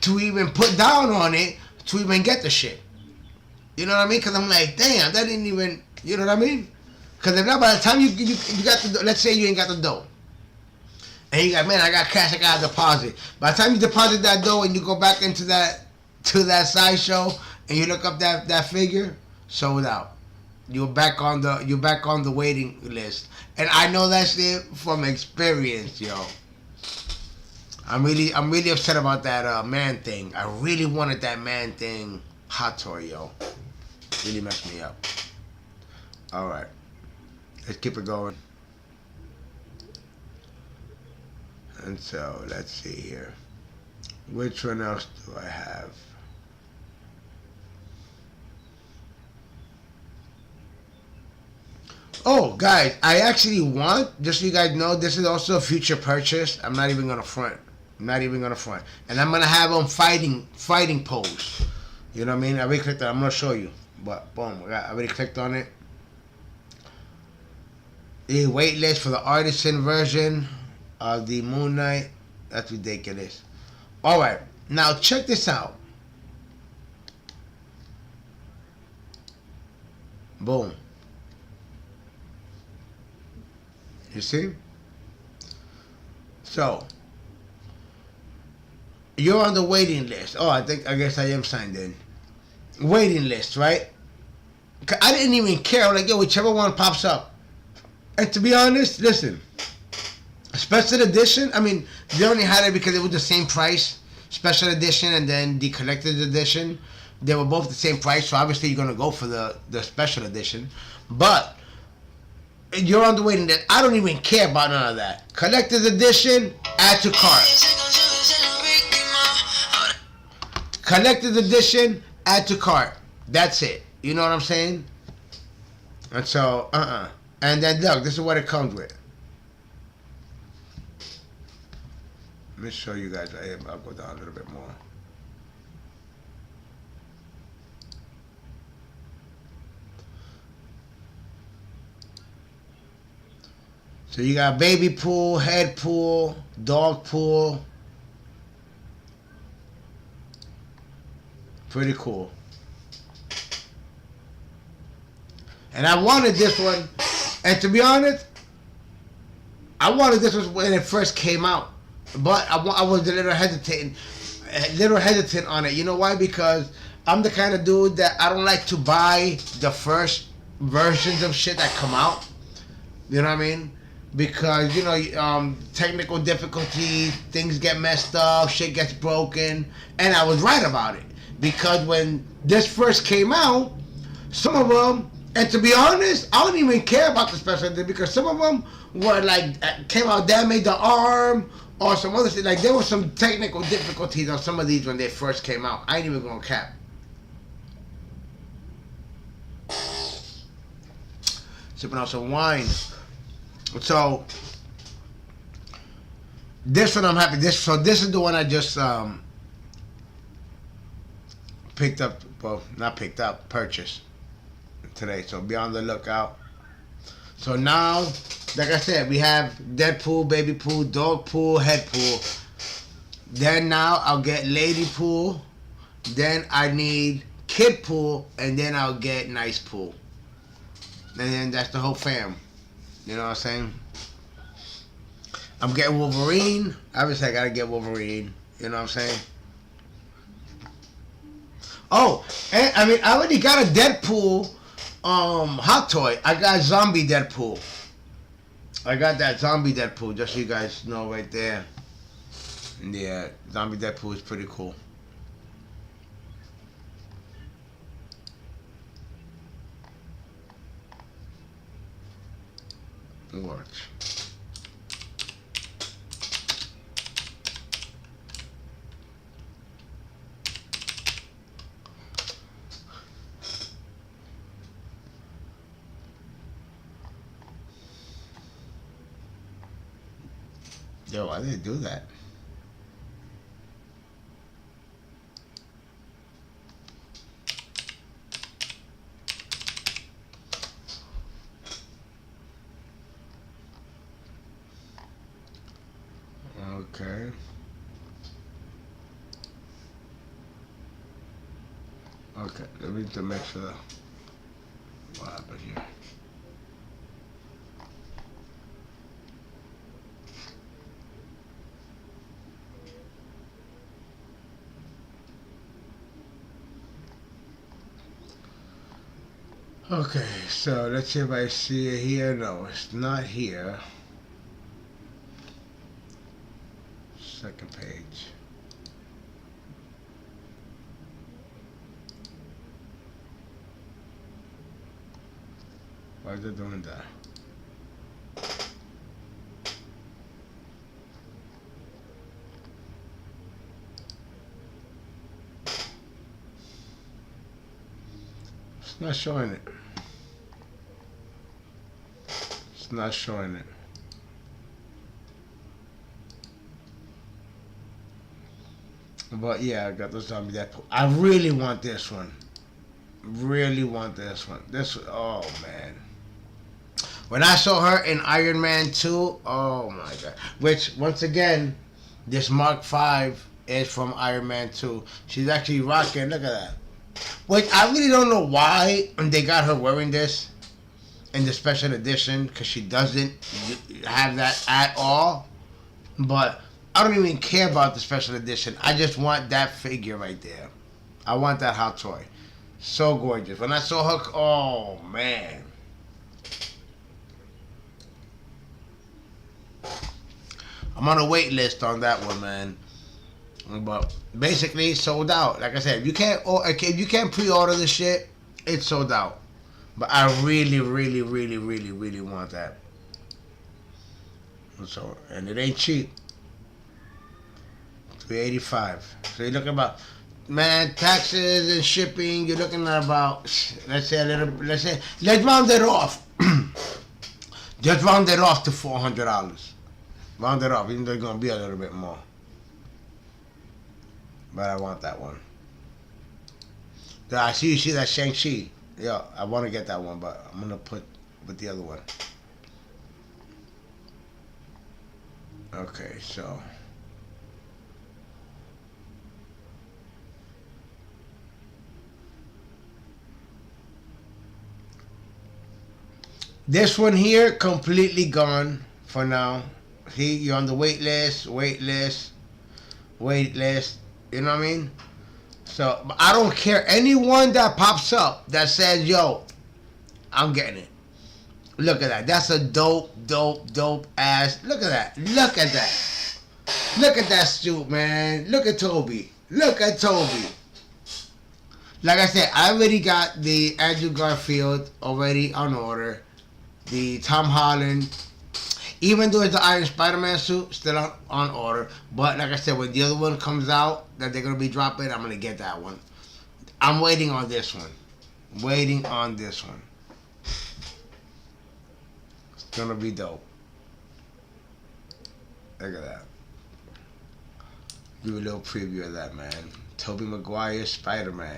to even put down on it to even get the shit. You know what I mean? Because I'm like, damn, that didn't even, you know what I mean? Because if not, by the time you got the, let's say you ain't got the dough, and you got, man, I got cash, I got a deposit. By the time you deposit that dough and you go back into that sideshow and you look up that figure, sold out. You're back on the waiting list, and I know that shit from experience, yo. I'm really upset about that man thing. I really wanted that man thing hot toy, yo. Really messed me up. All right, let's keep it going. And so let's see here. Which one else do I have? Oh, guys, I actually want, just so you guys know, this is also a future purchase. I'm not even gonna front. And I'm gonna have them fighting pose. You know what I mean? I already clicked on it. I'm gonna show you. But boom, I already clicked on it. The wait list for the artisan version of the Moon Knight. That's ridiculous. Alright, now check this out. Boom. You see? So, you're on the waiting list. Oh, I guess I am signed in. Waiting list, right? I didn't even care. I'm like, yo, whichever one pops up. And to be honest, listen, special edition, I mean, they only had it because it was the same price. Special edition and then the collector's edition, they were both the same price, so obviously you're going to go for the special edition. But you're on the waiting list. I don't even care about none of that. Collector's edition, add to cart. Collector's edition, add to cart. That's it. You know what I'm saying? And so, And then look, this is what it comes with. Let me show you guys right here. I'll go down a little bit more. So you got baby pool, head pool, dog pool. Pretty cool. And I wanted this one, and to be honest, I wanted this one when it first came out, but I was a little hesitant on it. You know why? Because I'm the kind of dude that I don't like to buy the first versions of shit that come out. You know what I mean? Because, you know, technical difficulties, things get messed up, shit gets broken, and I was right about it. Because when this first came out, some of them, and to be honest, I don't even care about the special edition because some of them were like, came out damaged the arm or some other shit. Like there were some technical difficulties on some of these when they first came out. I ain't even gonna cap. Sipping on some wine. So this one I'm happy. This is the one I just picked up. Well, not picked up, purchased today. So be on the lookout. So now, like I said, we have Deadpool, baby pool, dog pool, head pool. Then now I'll get lady pool. Then I need kid pool, and then I'll get nice pool. And then that's the whole fam. You know what I'm saying? I'm getting Wolverine. Obviously, I gotta get Wolverine. You know what I'm saying? Oh, and I mean, I already got a Deadpool hot toy. I got zombie Deadpool. I got that zombie Deadpool, just so you guys know right there. Yeah, zombie Deadpool is pretty cool. It works. Yo, why did they do that? Okay. Okay, let me to make sure what happened here. Okay, so let's see if I see it here. No, it's not here. Second page. Why is it doing that? It's not showing it. It's not showing it. But yeah, I got the zombie Deadpool. I really want this one. Really want this one. This, oh man. When I saw her in Iron Man 2, oh my god. Which, once again, this Mark V is from Iron Man 2. She's actually rocking, look at that. Which, I really don't know why they got her wearing this in the special edition, because she doesn't have that at all. But I don't even care about the special edition. I just want that figure right there. I want that hot toy. So gorgeous. When I saw her, oh man. I'm on a wait list on that one, man. But basically, sold out. Like I said, if you can't pre-order this shit, it's sold out. But I really, really, really, really, really want that. So, and it ain't cheap. $385. So you're looking about, man, taxes and shipping. You're looking at about, let's round it off. Just round it off to $400. Round it off, even though it's gonna be a little bit more. But I want that one. I see you see that Shang-Chi. Yeah, I want to get that one, but I'm gonna put with the other one. Okay, so. This one here, completely gone for now. See, you're on the wait list. You know what I mean? So, I don't care. Anyone that pops up that says, yo, I'm getting it. Look at that. That's a dope ass. Look at that. Look at that. Look at that suit, man. Look at Toby. Like I said, I already got the Andrew Garfield already on order. The Tom Holland. Even though it's the Iron Spider-Man suit, still on order. But like I said, when the other one comes out that they're going to be dropping, I'm going to get that one. I'm waiting on this one. It's going to be dope. Look at that. Do a little preview of that, man. Tobey Maguire Spider-Man.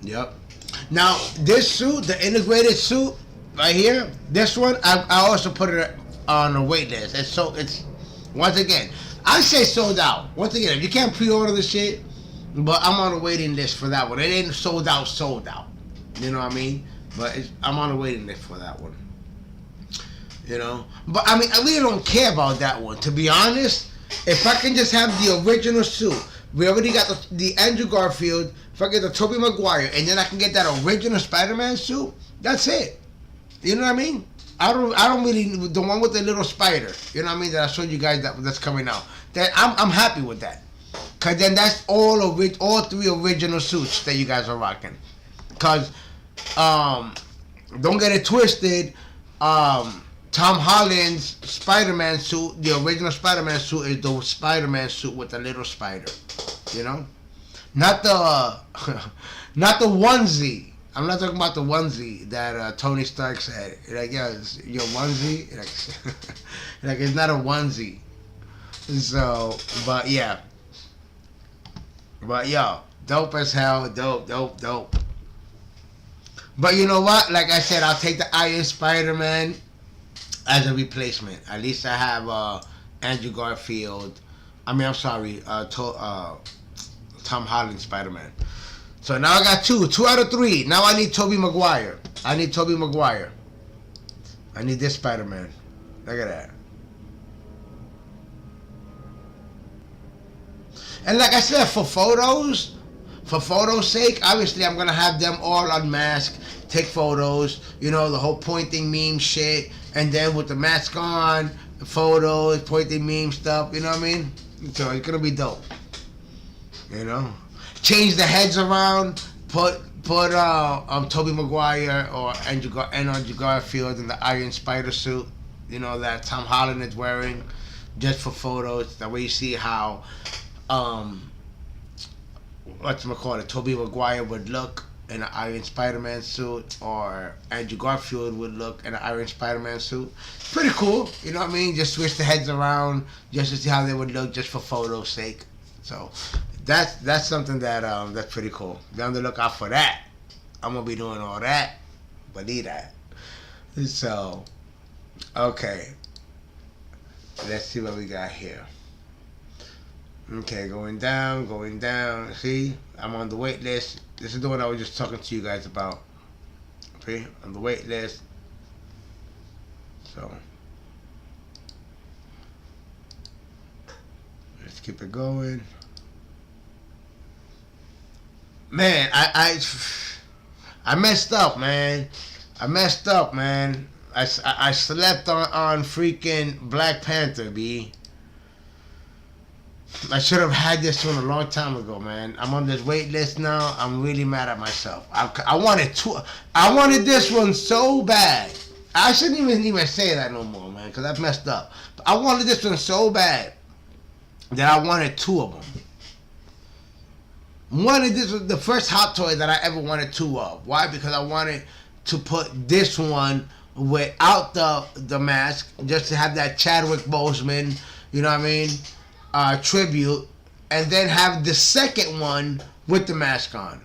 Yep. Now, this suit, the integrated suit right here, this one, I also put it on a wait list. It's once again, I say sold out. Once again, if you can't pre-order the shit, but I'm on a waiting list for that one. It ain't sold out. You know what I mean? But I'm on the waiting list for that one. You know, but I mean, I really don't care about that one. To be honest, if I can just have the original suit, we already got the Andrew Garfield. If I get the Tobey Maguire, and then I can get that original Spider-Man suit, that's it. You know what I mean? I don't really, the one with the little spider. You know what I mean? That I showed you guys that's coming out. That I'm happy with that. Cause then that's all three original suits that you guys are rocking. Cause don't get it twisted. Tom Holland's Spider-Man suit, the original Spider-Man suit, is the Spider-Man suit with the little spider. You know, not the not the onesie. I'm not talking about the onesie that Tony Stark said. Like, yeah, it's your onesie. Like it's not a onesie. So, but yeah. But yo, dope as hell. Dope. But you know what? Like I said, I'll take the Iron Spider-Man as a replacement. At least I have Andrew Garfield. I'm sorry, Tom Holland Spider-Man. So now I got two out of three. Now I need Tobey Maguire. I need this Spider-Man. Look at that. And like I said, for photos' sake, obviously I'm gonna have them all unmasked, take photos, you know, the whole pointing meme shit, and then with the mask on, the photos, pointing meme stuff, you know what I mean? So it's gonna be dope. You know? Change the heads around, put Tobey Maguire or Andrew Garfield in the Iron Spider suit, you know, that Tom Holland is wearing, just for photos. That way you see how Tobey Maguire would look in an Iron Spider-Man suit, or Andrew Garfield would look in an Iron Spider-Man suit. It's pretty cool, you know what I mean? Just switch the heads around just to see how they would look, just for photos' sake. So that's something that that's pretty cool. Be on the lookout for that. I'm gonna be doing all that. Believe that. So, okay. Let's see what we got here. Okay, going down. See, I'm on the wait list. This is the one I was just talking to you guys about. Okay, on the wait list. So, let's keep it going. Man, I messed up, man. I slept on freaking Black Panther, B. I should have had this one a long time ago, man. I'm on this wait list now. I'm really mad at myself. I wanted this one so bad. I shouldn't even say that no more, man, because I've messed up. But I wanted this one so bad that I wanted two of them. This was the first Hot Toy that I ever wanted two of. Why? Because I wanted to put this one without the mask, just to have that Chadwick Boseman, you know what I mean, tribute, and then have the second one with the mask on,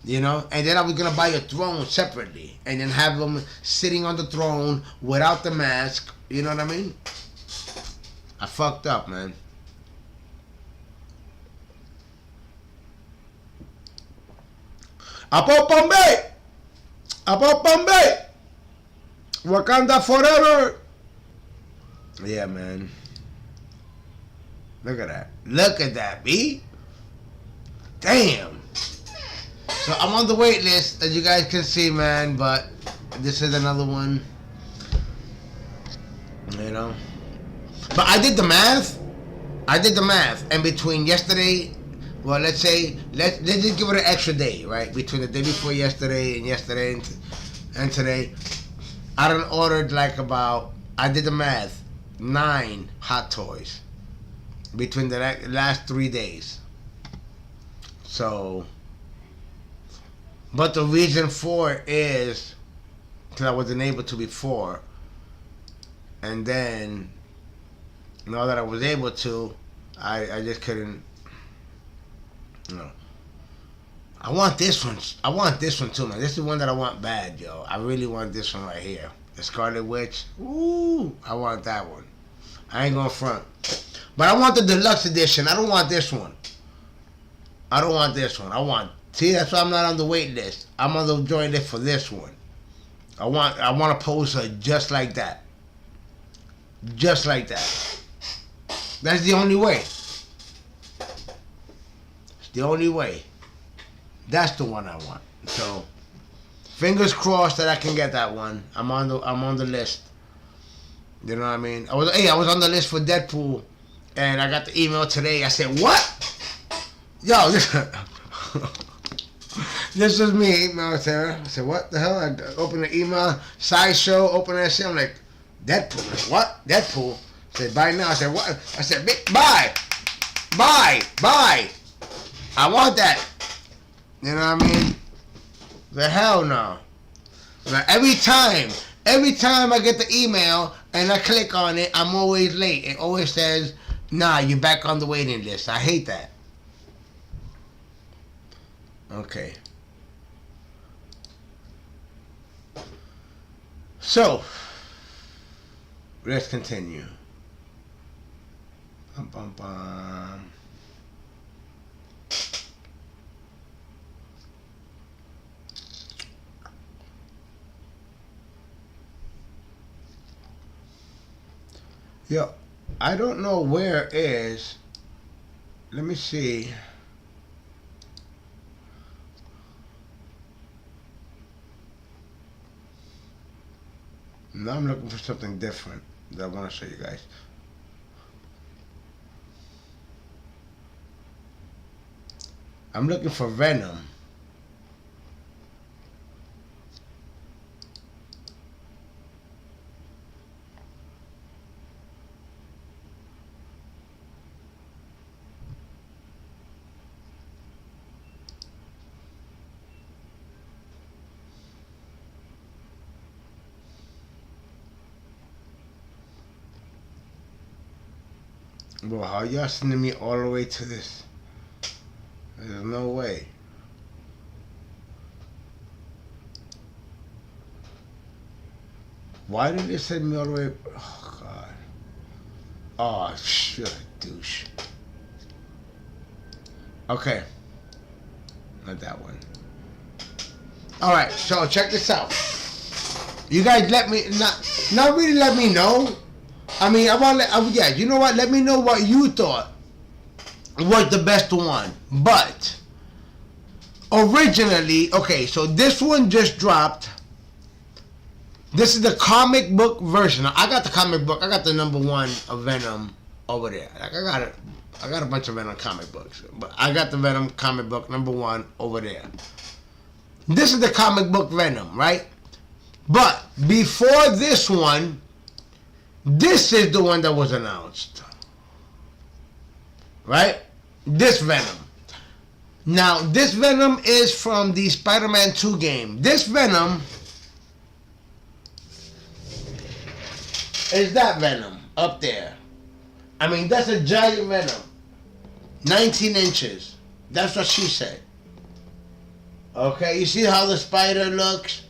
you know, and then I was gonna buy a throne separately, and then have them sitting on the throne without the mask, you know what I mean? I fucked up, man. Apo Bombay! Wakanda forever! Yeah, man. Look at that, B. Damn. So I'm on the wait list, as you guys can see, man, but this is another one. You know. But I did the math. And between yesterday, well, let's just give it an extra day, right? Between the day before yesterday and today, I done ordered I did the math, 9 Hot Toys between the last 3 days. So, but the reason for it is because I wasn't able to before, and then now that I was able to, I just couldn't. No. I want this one too, man. This is one that I want bad, yo. I really want this one right here. The Scarlet Witch. Ooh, I want that one. I ain't gonna front. But I want the deluxe edition. I don't want this one. See, that's why I'm not on the wait list. I'm on the joint list for this one. I want to pose her just like that. Just like that. That's the only way. It's the only way. That's the one I want. So, fingers crossed that I can get that one. I'm on the list. You know what I mean? I was on the list for Deadpool, and I got the email today. I said, "What? Yo, this was me." Email Sarah. I said, "What the hell?" I opened the email. Sideshow. Open that shit. I'm like, Deadpool. Like, what? Deadpool. I said, "Buy now." I said, "What?" I said, "Buy. I want that." You know what I mean? The hell no. Like, every time I get the email and I click on it, I'm always late. It always says, "Nah, you're back on the waiting list." I hate that. Okay. So, let's continue. Bum, bum, bum. Yo, I don't know where is. Let me see. Now I'm looking for something different that I want to show you guys. I'm looking for Venom. Bro, how y'all sending me all the way to this? There's no way. Why did they send me all the way? Oh, God. Oh, shit, douche. Okay. Not that one. Alright, so check this out. You guys let me, not really let me know. I mean, yeah, you know what? Let me know what you thought was the best one. But, originally, okay, so this one just dropped. This is the comic book version. I got the comic book. I got the #1 of Venom over there. Like, I got a bunch of Venom comic books. But I got the Venom comic book #1 over there. This is the comic book Venom, right? But, before this one, this is the one that was announced. Right? This Venom. Now, this Venom is from the Spider-Man 2 game. This Venom is that Venom up there. I mean, that's a giant Venom. 19 inches. That's what she said. Okay, you see how the spider looks?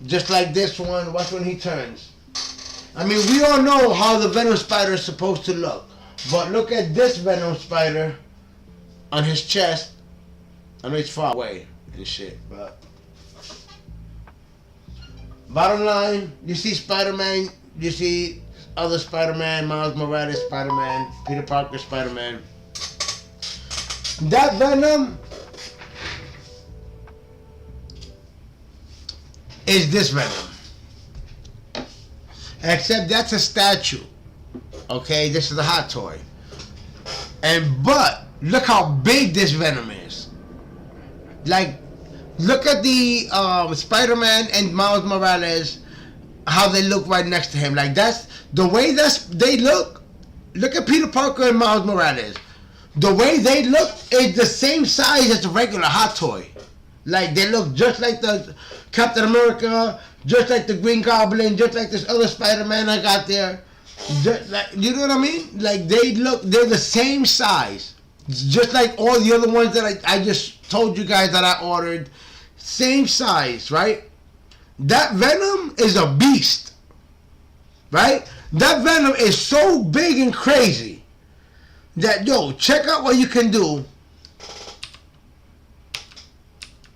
Just like this one. Watch when he turns. I mean, we all know how the Venom spider is supposed to look. But look at this Venom spider on his chest. I know it's far away and shit, but bottom line, you see Spider-Man, you see other Spider-Man, Miles Morales Spider-Man, Peter Parker Spider-Man. That Venom is this Venom. Except that's a statue. Okay, this is a hot toy. But look how big this Venom is. Like, look at the Spider-Man and Miles Morales, how they look right next to him. Like, that's the way they look. Look at Peter Parker and Miles Morales. The way they look is the same size as a regular hot toy. Like, they look just like the Captain America, just like the Green Goblin, just like this other Spider-Man I got there. Just like, you know what I mean? Like, they're the same size. Just like all the other ones that I just told you guys that I ordered. Same size, right? That Venom is a beast. Right? That Venom is so big and crazy that, yo, check out what you can do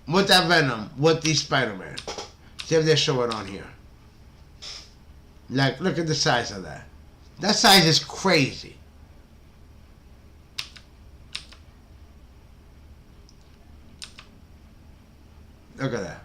with that Venom, with the Spider-Man. See if they show it on here. Like, look at the size of that. That size is crazy. Look at that.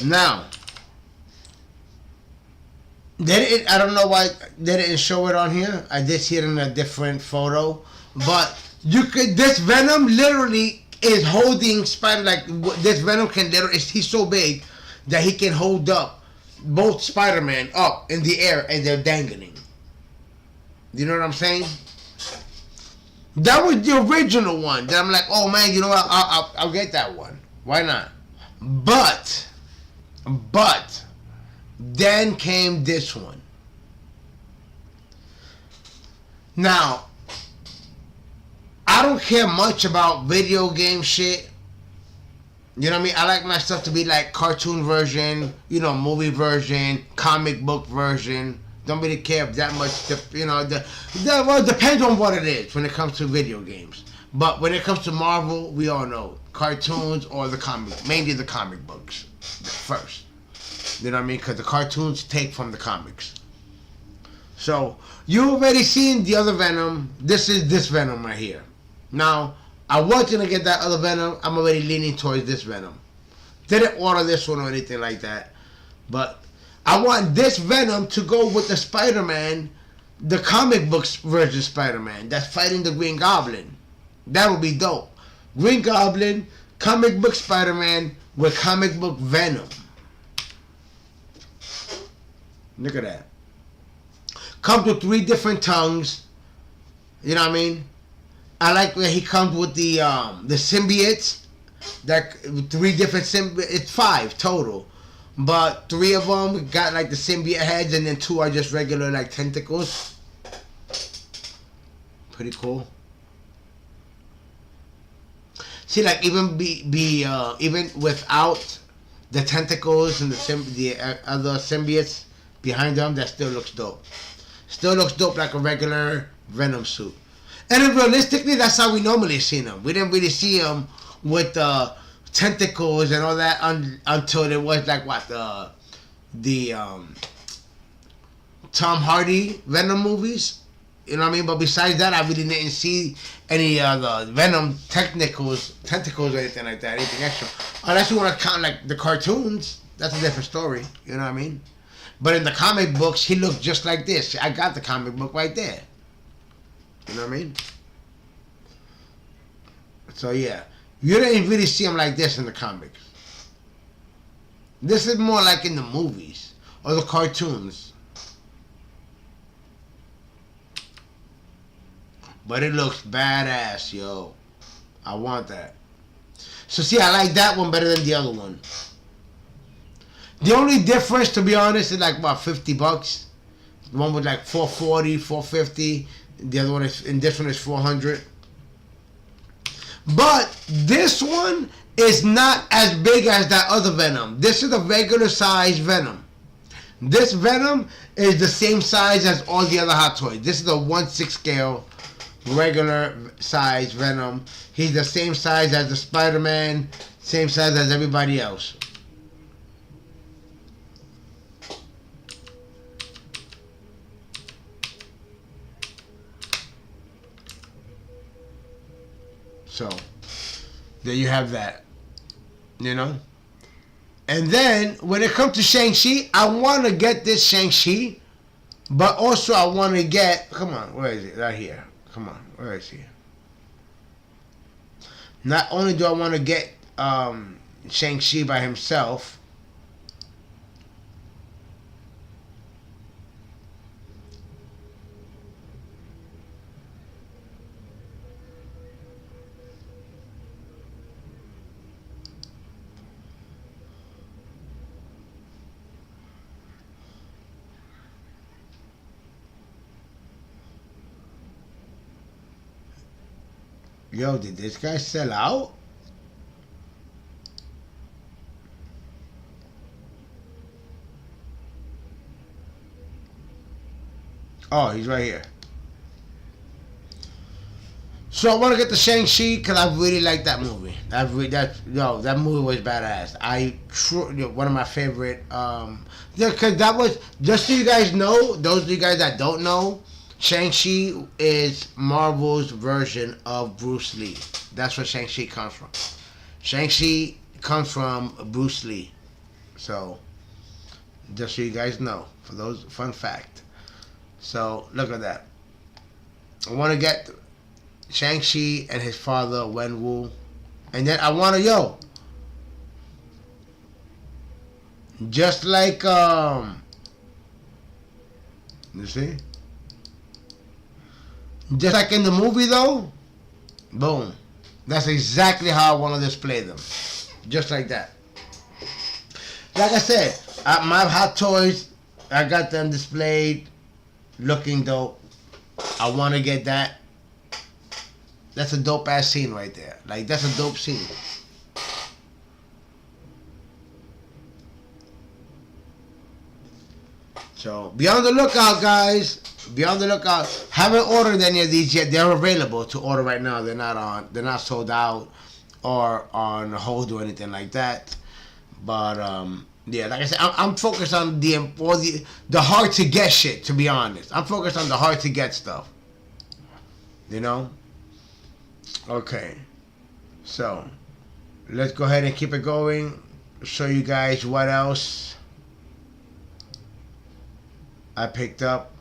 Now, I don't know why they didn't show it on here. I did see it in a different photo, but you could. This Venom literally is holding Spider. Like this Venom can literally. He's so big that he can hold up both Spider-Man up in the air and they're dangling. You know what I'm saying? That was the original one. That I'm like, oh man, you know what? I'll get that one. Why not? But then came this one. Now, I don't care much about video game shit. You know what I mean? I like my stuff to be like cartoon version, you know, movie version, comic book version. Don't really care that much. Well, it depends on what it is when it comes to video games. But when it comes to Marvel, we all know cartoons or the comic, mainly the comic books first. You know what I mean? Because the cartoons take from the comics. So, you already seen the other Venom. This is this Venom right here. Now, I was going to get that other Venom. I'm already leaning towards this Venom. Didn't order this one or anything like that. But I want this Venom to go with the Spider-Man, the comic books version Spider-Man that's fighting the Green Goblin. That would be dope. Green Goblin, comic book Spider-Man with comic book Venom. Look at that. Comes with 3 different tongues. You know what I mean? I like where he comes with the symbiotes. That 3 different symbiotes. It's 5 total, but 3 of them got like the symbiote heads, and then 2 are just regular like tentacles. Pretty cool. See, like even even without the tentacles and the other symbiotes behind them, that still looks dope. Still looks dope like a regular Venom suit. And then realistically, that's how we normally see them. We didn't really see them with tentacles and all that until it was like what the Tom Hardy Venom movies. You know what I mean? But besides that, I really didn't see any the Venom tentacles or anything like that, anything extra. Unless you want to count like the cartoons, that's a different story. You know what I mean? But in the comic books, he looked just like this. I got the comic book right there. You know what I mean? So yeah, you didn't really see him like this in the comics. This is more like in the movies or the cartoons. But it looks badass, yo. I want that. So see, I like that one better than the other one. The only difference, to be honest, is like about $50. The one was like $440, $450. The other one is, and this one is $400. But this one is not as big as that other Venom. This is a regular size Venom. This Venom is the same size as all the other Hot Toys. This is a 1/6 scale regular size Venom. He's the same size as the Spider-Man, same size as everybody else. So, there you have that. You know? And then, when it comes to Shang-Chi, I want to get this Shang-Chi, but also I want to get... Come on, where is it? Right here. Come on, where is he? Not only do I want to get Shang-Chi by himself, Yo, did this guy sell out? Oh, he's right here. So I want to get the Shang-Chi because I really like that movie. That movie was badass. One of my favorite. Because that was, just so you guys know, those of you guys that don't know, Shang-Chi is Marvel's version of Bruce Lee. That's where Shang-Chi comes from. Shang-Chi comes from Bruce Lee. So, just so you guys know, for those, fun fact. So, look at that. I want to get Shang-Chi and his father, Wenwu. And then I want to, just like, you see? Just like in the movie, though, boom. That's exactly how I want to display them. Just like that. Like I said, my Hot Toys, I got them displayed, looking dope. I want to get that. That's a dope ass scene right there. Like, that's a dope scene. So, be on the lookout, guys. Be on the lookout. Haven't ordered any of these yet. They're available to order right now. They're not sold out or on hold or anything like that. But yeah, like I said, I'm focused on the hard to get shit. To be honest, I'm focused on the hard to get stuff. You know. Okay. So, let's go ahead and keep it going. Show you guys what else I picked up.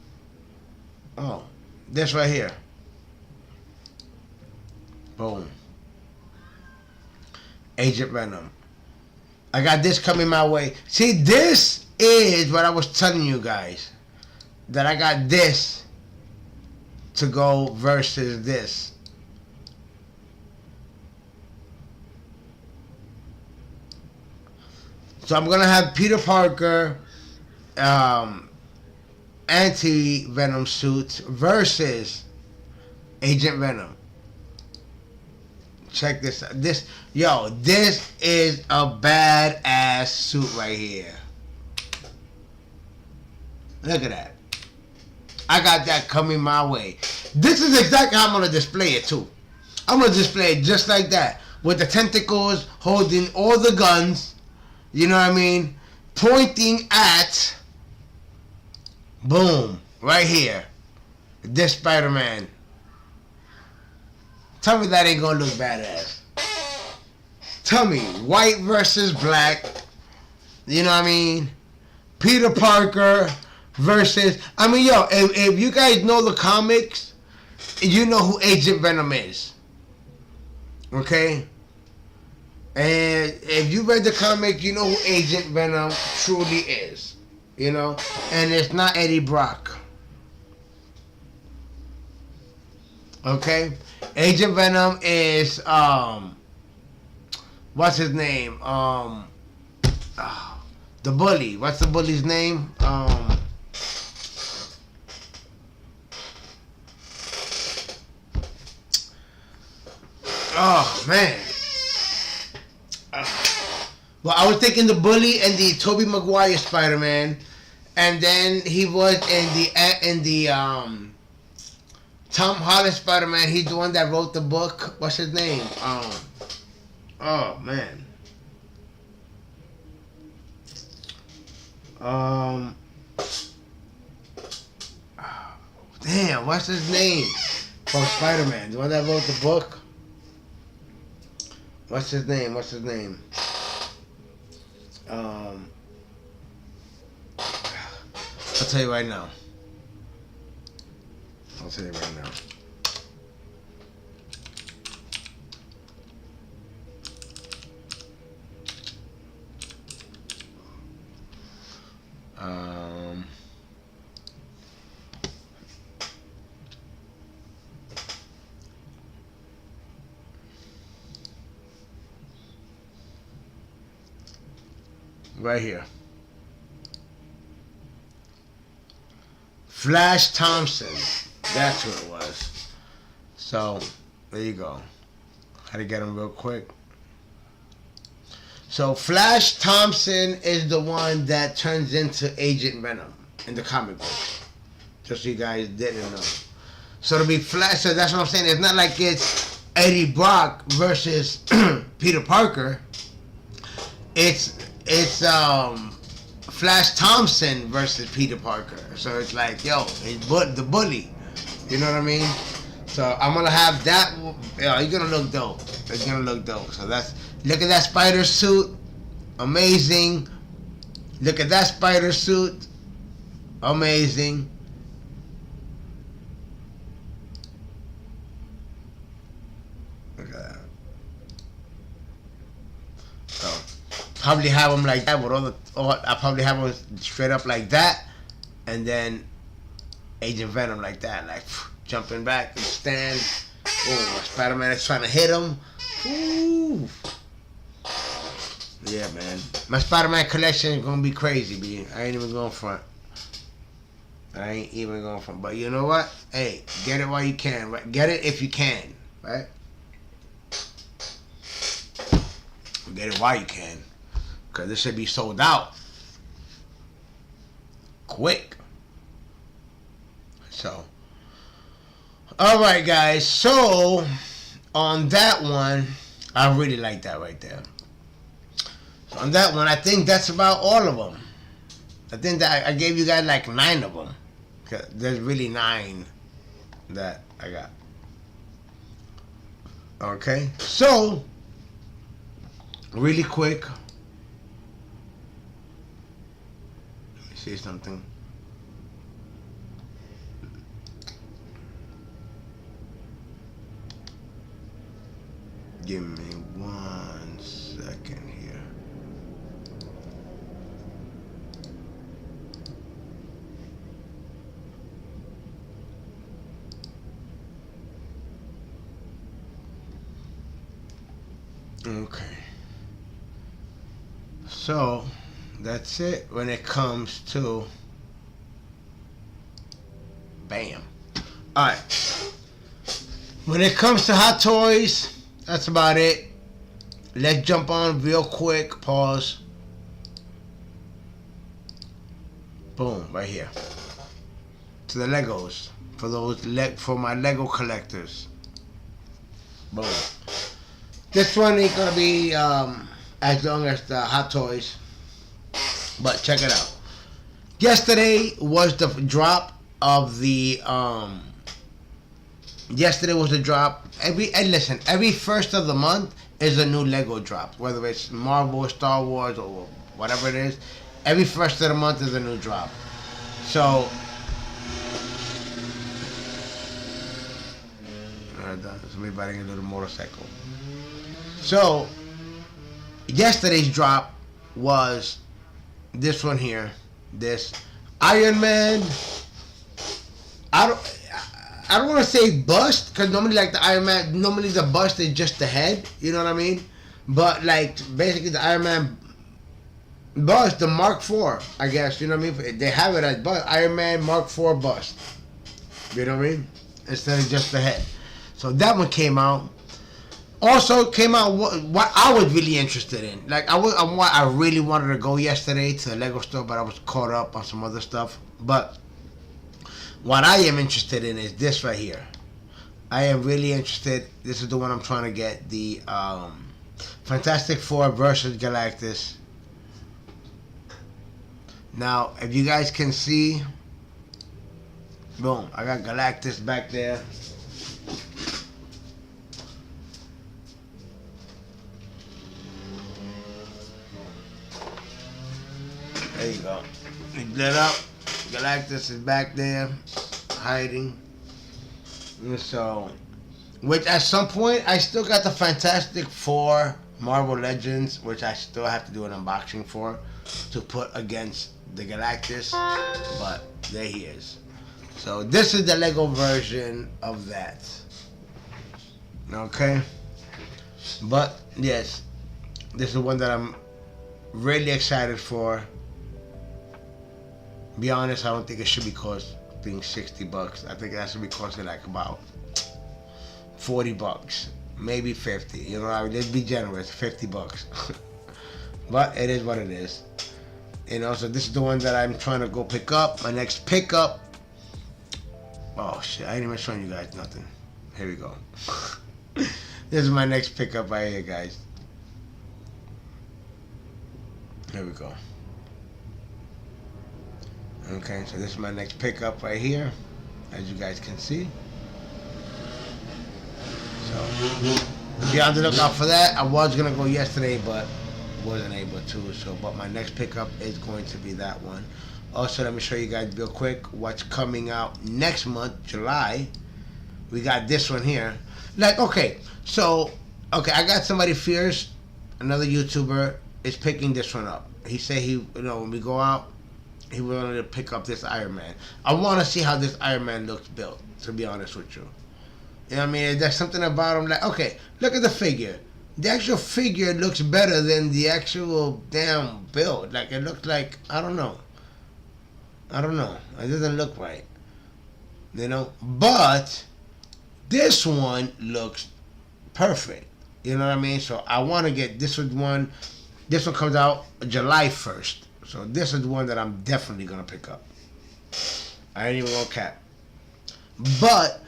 Oh, this right here. Boom. Agent Venom. I got this coming my way. See, this is what I was telling you guys. That I got this to go versus this. So I'm going to have Peter Parker, anti-Venom suits versus Agent Venom. Check this out. This is a badass suit right here. Look at that. I got that coming my way. This is exactly how I'm going to display it too. I'm going to display it just like that. With the tentacles holding all the guns. You know what I mean? Pointing at... Boom. Right here. This Spider-Man. Tell me that ain't gonna look badass. Tell me. White versus black. You know what I mean? Peter Parker versus... I mean, if you guys know the comics, you know who Agent Venom is. Okay? And if you read the comic, you know who Agent Venom truly is. You know? And it's not Eddie Brock. Okay? Agent Venom is, what's his name? The bully. What's the bully's name? Oh, man. Well, I was thinking the bully and the Tobey Maguire Spider-Man, and then he was in the Tom Holland Spider-Man. He's the one that wrote the book. What's his name? Oh man. Damn, what's his name? From Spider-Man, the one that wrote the book. What's his name? I'll tell you right now. Right here. Flash Thompson. That's who it was. So, there you go. How to get him real quick. So Flash Thompson is the one that turns into Agent Venom in the comic book. Just so you guys didn't know. So to be Flash, so that's what I'm saying. It's not like it's Eddie Brock versus Peter Parker. It's Flash Thompson versus Peter Parker. So it's like, yo, it's the bully. You know what I mean? So I'm gonna have that. Yo, you're gonna look dope. It's gonna look dope. So look at that spider suit. Amazing. Look at that spider suit. Amazing. Look at that. So probably have them like that with I probably have them straight up like that, and then Agent Venom like that, like jumping back and stand. Oh, Spider-Man is trying to hit him. Ooh. Yeah, man. My Spider-Man collection is gonna be crazy, B. I ain't even going front. But you know what? Hey, get it while you can. Right? Get it if you can, right? Get it while you can, cause this should be sold out quick. So, all right, guys. So on that one, I really like that right there. So on that one, I think that's about all of them. I think that I gave you guys like 9 of them. There's really 9 that I got. Okay, so really quick, let me see something. Give me 1 second here. Okay. So that's it when it comes to bam. Alright. When it comes to Hot Toys, that's about it. Let's jump on real quick. Pause. Boom, right here. To the Legos. For my Lego collectors. Boom. This one ain't gonna be as long as the Hot Toys. But check it out. Yesterday was the drop of the every first of the month is a new Lego drop. Whether it's Marvel, Star Wars, or whatever it is, every first of the month is a new drop. So somebody riding a little motorcycle. So yesterday's drop was this one here. This Iron Man. I don't want to say bust, because normally like the Iron Man, normally the bust is just the head, you know what I mean? But like basically the Iron Man bust, the Mark IV, I guess, you know what I mean? They have it as bust, Iron Man Mark IV bust, you know what I mean? Instead of just the head. So that one came out. Also came out what I was really interested in. Like I really wanted to go yesterday to the Lego store, but I was caught up on some other stuff. But what I am interested in is this right here. I am really interested. This is the one I'm trying to get. The Fantastic Four versus Galactus. Now, if you guys can see, boom, I got Galactus back there. There you go. It lit up. Galactus is back there, hiding. And so, which at some point, I still got the Fantastic Four Marvel Legends, which I still have to do an unboxing for, to put against the Galactus. But there he is. So this is the Lego version of that. Okay? But, yes, this is one that I'm really excited for. Be honest, I don't think it should be costing $60. I think that should be costing like about $40. maybe 50. You know, I would just be generous, $50. But it is what it is. You know, so this is the one that I'm trying to go pick up. My next pickup. Oh shit! I ain't even showing you guys nothing. Here we go. This is my next pickup right here, guys. Here we go. Okay, so this is my next pickup right here, as you guys can see. So be on the lookout for that. I was gonna go yesterday, but wasn't able to. So, but my next pickup is going to be that one. Also, let me show you guys real quick what's coming out next month, July. We got this one here. Like, okay, so I got somebody fierce, another YouTuber is picking this one up. He said when we go out, he wanted to pick up this Iron Man. I want to see how this Iron Man looks built, to be honest with you. You know what I mean? There's something about him like, okay, look at the figure. The actual figure looks better than the actual damn build. Like, it looks like, I don't know. It doesn't look right. You know? But this one looks perfect. You know what I mean? So I want to get this one. This one comes out July 1st. So this is the one that I'm definitely going to pick up. I ain't even going to cap. But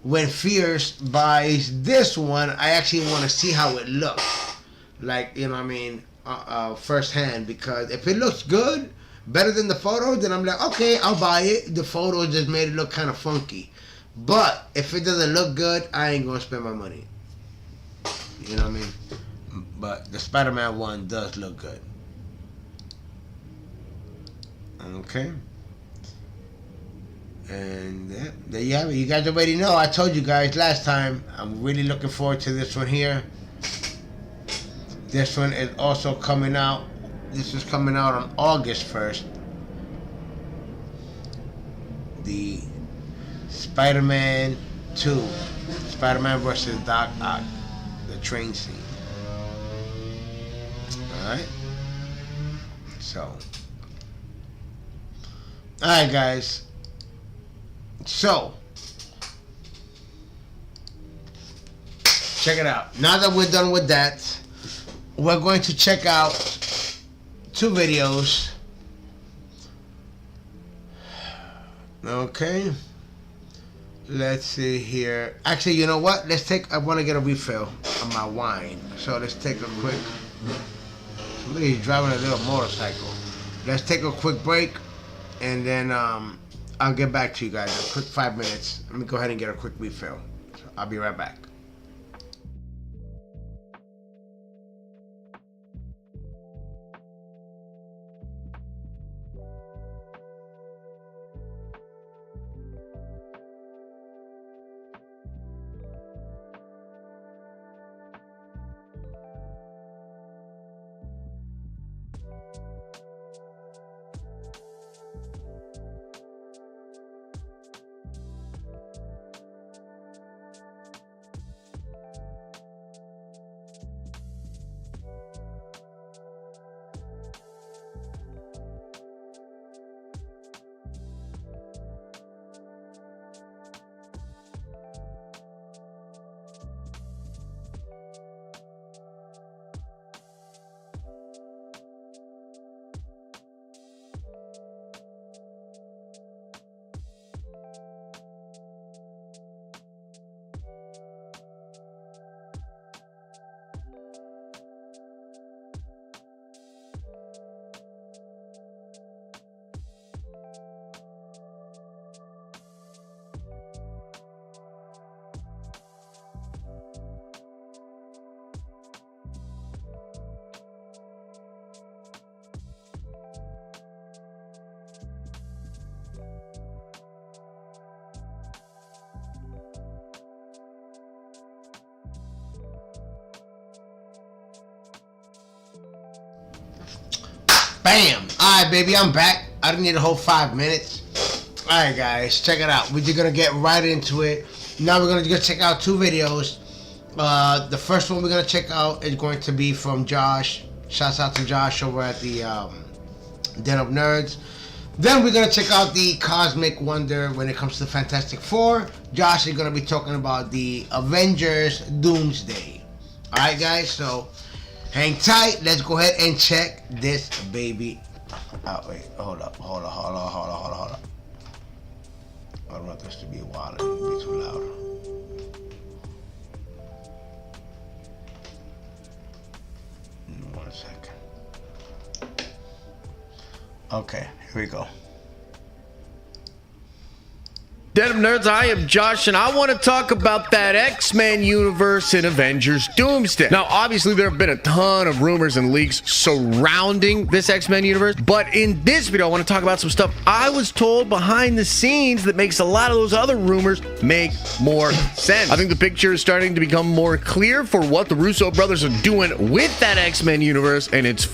when Fierce buys this one, I actually want to see how it looks. Like, you know what I mean? Firsthand. Because if it looks good, better than the photo, then I'm like, okay, I'll buy it. The photo just made it look kind of funky. But if it doesn't look good, I ain't going to spend my money. You know what I mean? But the Spider-Man one does look good. Okay. And yeah, there you have it. You guys already know. I told you guys last time. I'm really looking forward to this one here. This one is also coming out. This is coming out on August 1st. The Spider-Man 2. Spider-Man versus Doc Ock. The train scene. Alright? So. Alright, guys. So. Check it out. Now that we're done with that, we're going to check out 2 videos. Okay. Let's see here. Actually, you know what? I want to get a refill of my wine. So let's take a quick. Somebody's driving a little motorcycle. Let's take a quick break, and then I'll get back to you guys. A quick 5 minutes. Let me go ahead and get a quick refill. So I'll be right back. Bam! Alright, baby, I'm back. I didn't need a whole 5 minutes. Alright, guys, check it out. We're just gonna get right into it. Now we're gonna check out 2 videos. The first one we're gonna check out is going to be from Josh. Shouts out to Josh over at the Den of Nerds. Then we're going to check out the Cosmic Wonder when it comes to Fantastic Four. Josh is going to be talking about the Avengers Doomsday. Alright guys, so hang tight. Let's go ahead and check this baby out. Wait, hold up. I don't want this to be wild. It will be too loud. One second. Okay, here we go. Denim Nerds, I am Josh, and I want to talk about that X-Men universe in Avengers Doomsday. Now, obviously, there have been a ton of rumors and leaks surrounding this X-Men universe, but in this video, I want to talk about some stuff I was told behind the scenes that makes a lot of those other rumors make more sense. I think the picture is starting to become more clear for what the Russo brothers are doing with that X-Men universe, and it's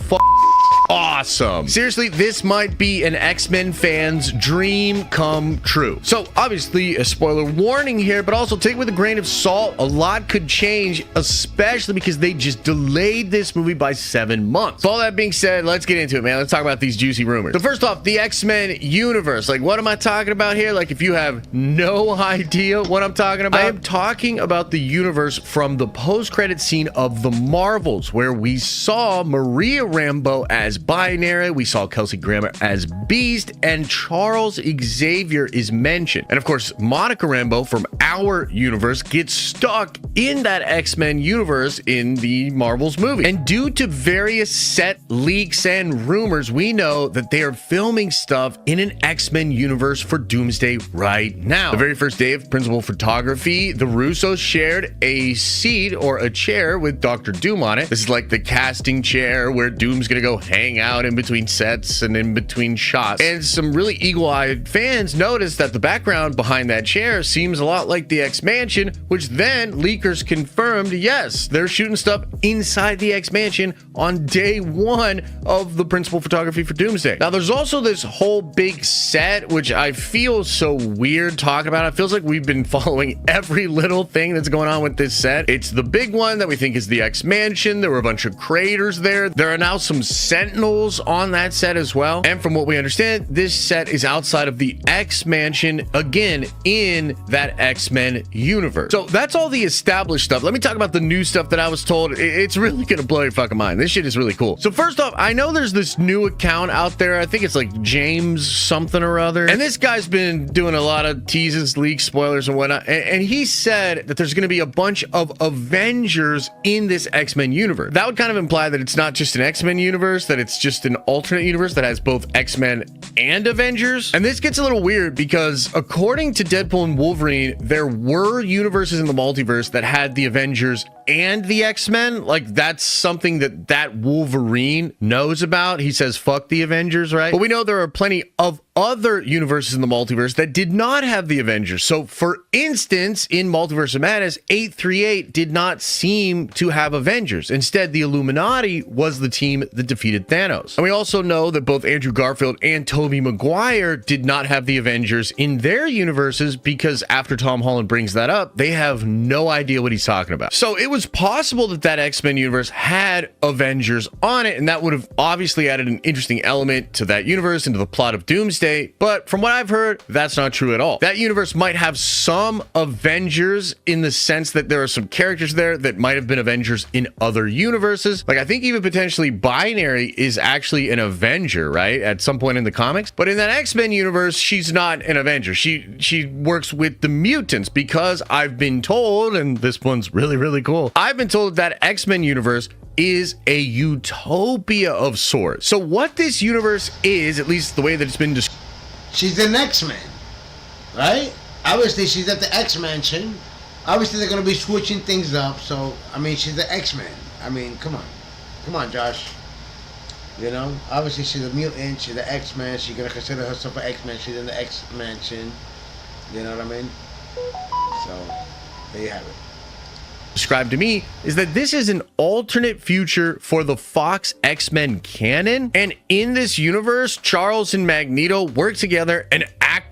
awesome. Seriously, this might be an X-Men fan's dream come true. So obviously a spoiler warning here, but also take it with a grain of salt. A lot could change, especially because they just delayed this movie by 7 months. So all that being said, let's get into it, man. Let's talk about these juicy rumors. So first off, the X-Men universe. Like, what am I talking about here? Like, if you have no idea what I'm talking about, I am talking about the universe from the post-credit scene of The Marvels, where we saw Maria Rambeau as Binary, we saw Kelsey Grammer as Beast, and Charles Xavier is mentioned. And of course, Monica Rambeau from our universe gets stuck in that X-Men universe in the Marvels movie. And due to various set leaks and rumors, we know that they are filming stuff in an X-Men universe for Doomsday right now. The very first day of principal photography, the Russos shared a seat or a chair with Dr. Doom on it. This is like the casting chair where Doom's gonna go hang out in between sets and in between shots. And some really eagle-eyed fans noticed that the background behind that chair seems a lot like the X-Mansion, which then leakers confirmed, yes, they're shooting stuff inside the X-Mansion on day one of the principal photography for Doomsday. Now, there's also this whole big set, which I feel so weird talking about. It feels like we've been following every little thing that's going on with this set. It's the big one that we think is the X-Mansion. There were a bunch of craters there. There are now some Sentinels on that set as well. And from what we understand, this set is outside of the X-Mansion, again, in that X-Men universe. So that's all the established stuff. Let me talk about the new stuff that I was told. It's really gonna blow your fucking mind. This shit is really cool. So first off, I know there's this new account out there. I think it's like James something or other. And this guy's been doing a lot of teases, leaks, spoilers, and whatnot. And he said that there's gonna be a bunch of Avengers in this X-Men universe. That would kind of imply that it's not just an X-Men universe, that it's just an alternate universe that has both X-Men and Avengers. And this gets a little weird because according to Deadpool and Wolverine, there were universes in the multiverse that had the Avengers and the X-Men. Like, that's something that Wolverine knows about. He says, fuck the Avengers, right? But we know there are plenty of other universes in the multiverse that did not have the Avengers. So for instance, in Multiverse of Madness, 838 did not seem to have Avengers. Instead, the Illuminati was the team that defeated Thanos. And we also know that both Andrew Garfield and Tobey Maguire did not have the Avengers in their universes because after Tom Holland brings that up, they have no idea what he's talking about. So it was possible that that X-Men universe had Avengers on it, and that would have obviously added an interesting element to that universe, into the plot of Doomsday. But from what I've heard, that's not true at all. That universe might have some Avengers in the sense that there are some characters there that might have been Avengers in other universes. Like, I think even potentially Binary is actually an Avenger, right? At some point in the comics. But in that X-Men universe, she's not an Avenger. She works with the mutants because I've been told, and this one's really, really cool, I've been told that X-Men universe is a utopia of sorts. So what this universe is, at least the way that it's been described, she's an X-Men, right? Obviously, she's at the X-Mansion. Obviously, they're going to be switching things up. So, I mean, she's the X-Men. I mean, come on. Come on, Josh. You know? Obviously, she's a mutant. She's the X-Men. She's going to consider herself an X-Men. She's in the X-Mansion. You know what I mean? So, there you have it. Described to me is that this is an alternate future for the Fox X-Men canon, and in this universe, Charles and Magneto work together and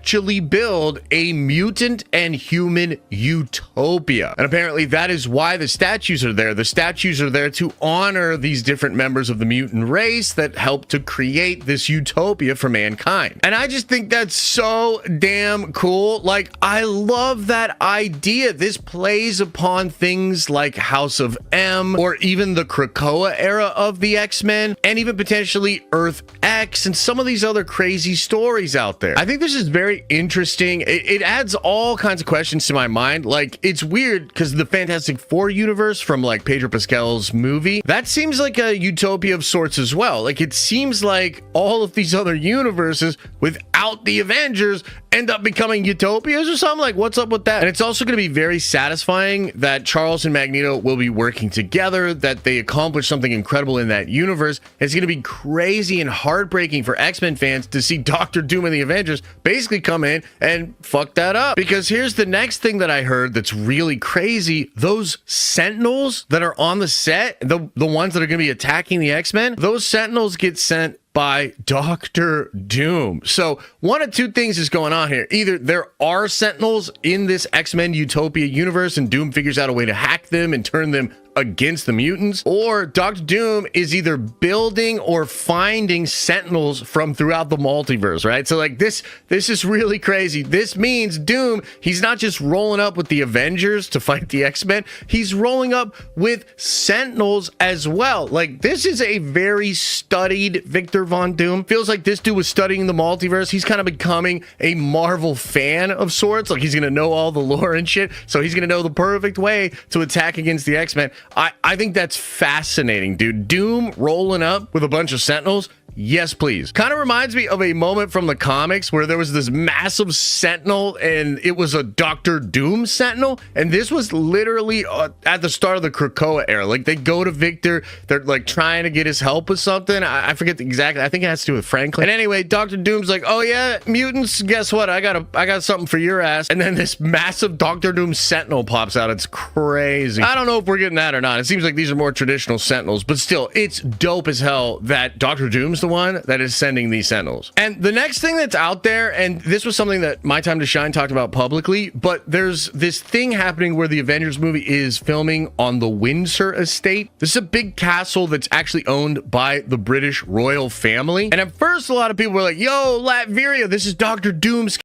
actually build a mutant and human utopia. And apparently that is why the statues are there. The statues are there to honor these different members of the mutant race that helped to create this utopia for mankind. And I just think that's so damn cool. Like, I love that idea. This plays upon things like House of M, or even the Krakoa era of the X-Men, and even potentially Earth X, and some of these other crazy stories out there. I think this is very interesting. It adds all kinds of questions to my mind. Like, it's weird because the Fantastic Four universe from like Pedro Pascal's movie, that seems like a utopia of sorts as well. Like, it seems like all of these other universes without the Avengers end up becoming utopias or something. Like, what's up with that? And it's also going to be very satisfying that Charles and Magneto will be working together, that they accomplish something incredible in that universe. It's going to be crazy and heartbreaking for X-Men fans to see Doctor Doom and the Avengers basically come in and fuck that up. Because here's the next thing that I heard that's really crazy. Those Sentinels that are on the set, the ones that are going to be attacking the X-Men, those Sentinels get sent by Doctor Doom. So one of two things is going on here. Either there are Sentinels in this X-Men Utopia universe and Doom figures out a way to hack them and turn them against the mutants, or Doctor Doom is either building or finding Sentinels from throughout the multiverse, right? So like this is really crazy. This means Doom, he's not just rolling up with the Avengers to fight the X-Men, he's rolling up with Sentinels as well. Like, this is a very studied Victor Von Doom. Feels like this dude was studying the multiverse. He's kind of becoming a Marvel fan of sorts. Like, he's gonna know all the lore and shit, so he's gonna know the perfect way to attack against the X-Men. I think that's fascinating, dude. Doom rolling up with a bunch of Sentinels. Yes, please. Kind of reminds me of a moment from the comics where there was this massive Sentinel and it was a Doctor Doom Sentinel. And this was literally at the start of the Krakoa era. Like, they go to Victor, they're like trying to get his help with something. I forget exactly. I think it has to do with Franklin. And anyway, Doctor Doom's like, oh yeah, mutants, guess what? I got something for your ass. And then this massive Doctor Doom Sentinel pops out. It's crazy. I don't know if we're getting that or not. It seems like these are more traditional Sentinels, but still, it's dope as hell that Doctor Doom's the one that is sending these Sentinels. And the next thing that's out there, and this was something that My Time to Shine talked about publicly, but there's this thing happening where the Avengers movie is filming on the Windsor estate. This is a big castle that's actually owned by the British royal family. And at first, a lot of people were like, yo, Latveria, this is Doctor Doom's.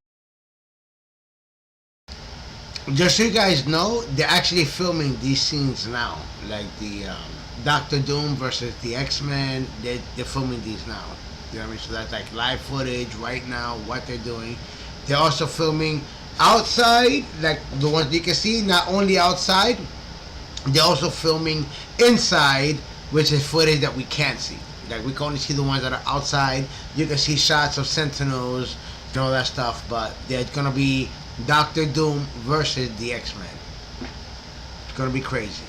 Just so you guys know, they're actually filming these scenes now. Like the Doctor Doom versus the X-Men, they're filming these now. You know what I mean? So that's like live footage right now, what they're doing. They're also filming outside, like the ones you can see, not only outside, they're also filming inside, which is footage that we can't see. Like, we can only see the ones that are outside. You can see shots of Sentinels and all that stuff, but there's gonna be Doctor Doom versus the X-Men. It's gonna be crazy.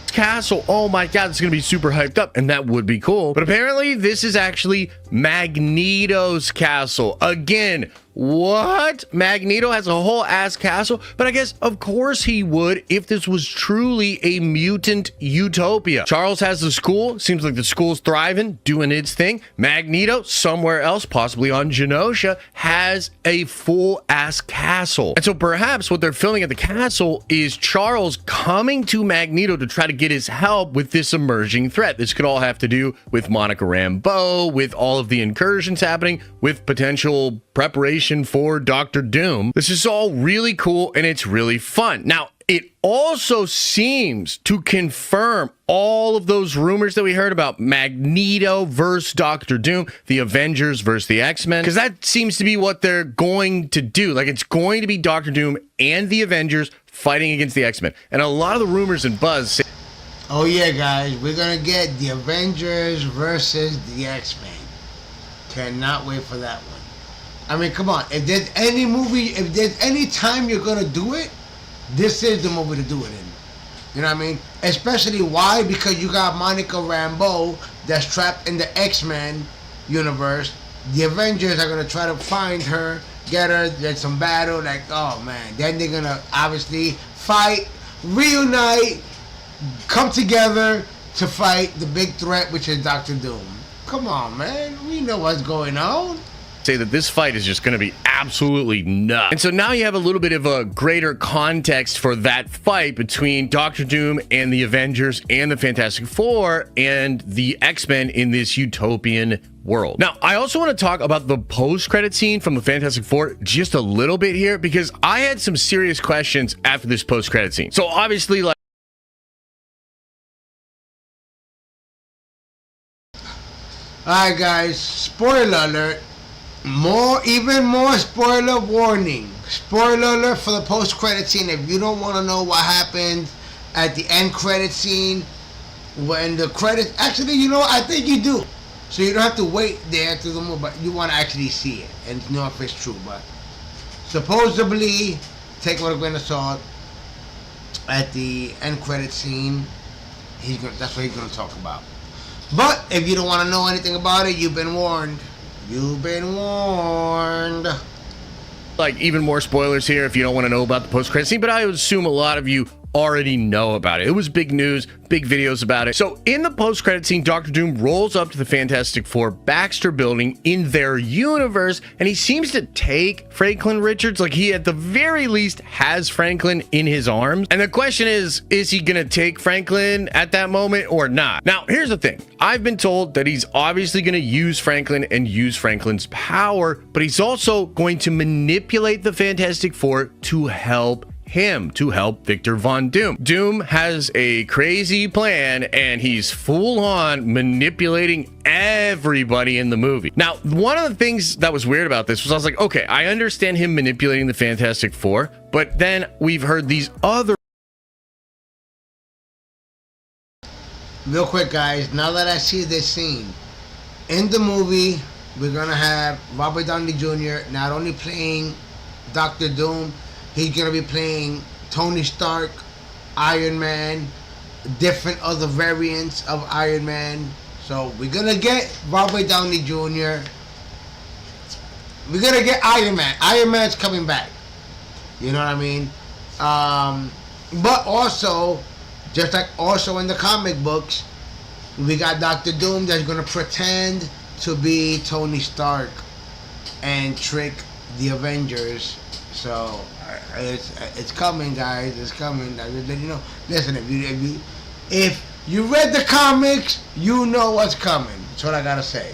Castle, oh my god, it's gonna be super hyped up, and that would be cool. But apparently this is actually Magneto's castle again. What? Magneto has a whole ass castle? But I guess of course he would if this was truly a mutant utopia. Charles has the school. Seems like the school's thriving, doing its thing. Magneto, somewhere else, possibly on Genosha, has a full ass castle. And so perhaps what they're filming at the castle is Charles coming to Magneto to try to get his help with this emerging threat. This could all have to do with Monica Rambeau, with all of the incursions happening, with potential preparation for Doctor Doom. This is all really cool and it's really fun. Now, it also seems to confirm all of those rumors that we heard about Magneto versus Doctor Doom, the Avengers versus the X-Men, because that seems to be what they're going to do. Like, it's going to be Doctor Doom and the Avengers fighting against the X-Men. And a lot of the rumors and buzz say, oh yeah, guys, we're gonna get the Avengers versus the X-Men. Cannot wait for that one. I mean, come on. If there's any movie, if there's any time you're gonna do it, this is the movie to do it in. You know what I mean? Especially why? Because you got Monica Rambeau that's trapped in the X-Men universe. The Avengers are gonna try to find her, get her, there's some battle, like, oh man. Then they're gonna obviously fight, reunite, come together to fight the big threat, which is Doctor Doom. Come on, man. We know what's going on. say that this fight is just going to be absolutely nuts. And so now you have a little bit of a greater context for that fight between Doctor Doom and the Avengers and the Fantastic Four and the X-Men in this utopian world. Now, I also want to talk about the post-credit scene from the Fantastic Four just a little bit here, because I had some serious questions after this post-credit scene. So obviously, like, alright guys, spoiler alert. Even more spoiler warning. Spoiler alert for the post-credit scene. If you don't want to know what happened at the end credit scene, when the credits, actually, you know what, I think you do. So you don't have to wait there to the movie, but you want to actually see it and know if it's true. But supposedly, take it with a grain of salt, at the end credit scene, that's what he's going to talk about. But if you don't want to know anything about it, you've been warned. You've been warned. Like, even more spoilers here if you don't want to know about the post-credit scene, but I would assume a lot of you already know about it. It was big news, big videos about it. So in the post-credit scene, Doctor Doom rolls up to the Fantastic Four Baxter building in their universe, and he seems to take Franklin Richards, like he at the very least has Franklin in his arms. And the question is he gonna take Franklin at that moment or not? Now, here's the thing. I've been told that he's obviously gonna use Franklin and use Franklin's power, but he's also going to manipulate the Fantastic Four to help Victor Von Doom. Doom has a crazy plan, and he's full on manipulating everybody in the movie. Now, one of the things that was weird about this was I was like, okay, I understand him manipulating the Fantastic Four, but then we've heard these other... Real quick, guys, now that I see this scene, in the movie, we're gonna have Robert Downey Jr. not only playing Dr. Doom, he's gonna be playing Tony Stark, Iron Man, different other variants of Iron Man. So we're gonna get Robert Downey Jr. We're gonna get Iron Man. Iron Man's coming back. You know what I mean? But also, just like also in the comic books, we got Doctor Doom that's gonna pretend to be Tony Stark and trick the Avengers. So it's coming, guys. It's coming. You know, listen, if you read the comics, you know what's coming. That's what I gotta say.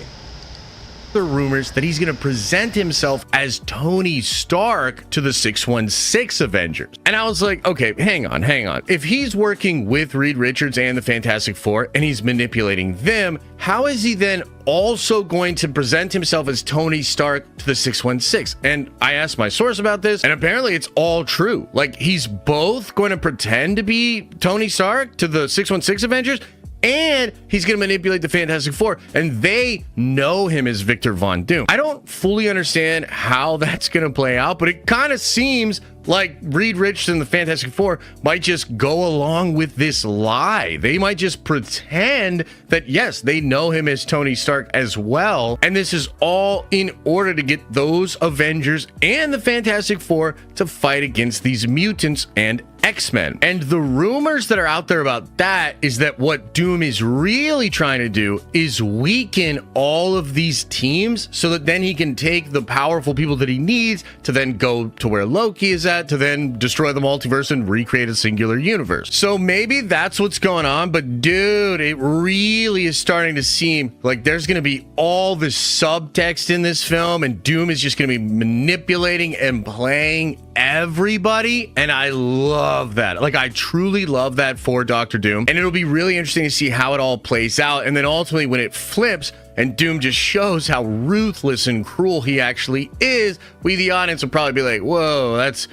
Rumors that he's going to present himself as Tony Stark to the 616 Avengers. And I was like, okay, hang on. If he's working with Reed Richards and the Fantastic Four and he's manipulating them, how is he then also going to present himself as Tony Stark to the 616? And I asked my source about this, and apparently it's all true. Like, he's both going to pretend to be Tony Stark to the 616 Avengers, and he's going to manipulate the Fantastic Four, and they know him as Victor Von Doom. I don't fully understand how that's going to play out, but it kind of seems like Reed Richards and the Fantastic Four might just go along with this lie. They might just pretend that, yes, they know him as Tony Stark as well, and this is all in order to get those Avengers and the Fantastic Four to fight against these mutants and X-Men. And the rumors that are out there about that is that what Doom is really trying to do is weaken all of these teams so that then he can take the powerful people that he needs to then go to where Loki is at, to then destroy the multiverse and recreate a singular universe. So maybe that's what's going on, but dude, it really is starting to seem like there's going to be all this subtext in this film, and Doom is just going to be manipulating and playing everybody, and I love that. Like, I truly love that for Doctor Doom, and it'll be really interesting to see how it all plays out, and then ultimately when it flips and Doom just shows how ruthless and cruel he actually is, we the audience will probably be like, whoa, that's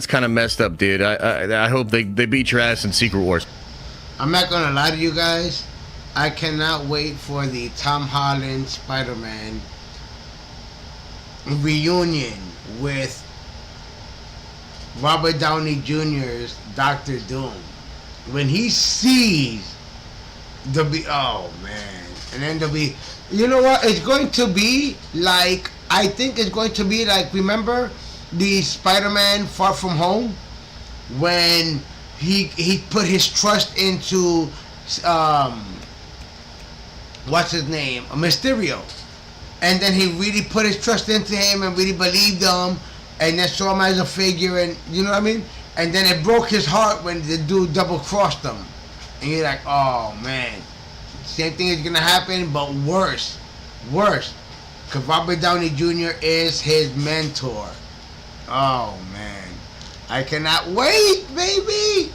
kind of messed up, dude. I hope they beat your ass in Secret Wars. I'm not gonna lie to you guys, I cannot wait for the Tom Holland Spider-Man reunion with Robert Downey Jr.'s Doctor Doom. When he sees oh man, and then there'll be, you know what, it's going to be like, I think it's going to be like, remember the Spider-Man Far From Home, when he put his trust into what's his name, Mysterio, and then he really put his trust into him and really believed him, and then saw him as a figure, and you know what I mean? And then it broke his heart when the dude double crossed him. And you're like, oh man, same thing is gonna happen, but worse. Worse. Because Robert Downey Jr. is his mentor. Oh man. I cannot wait, baby!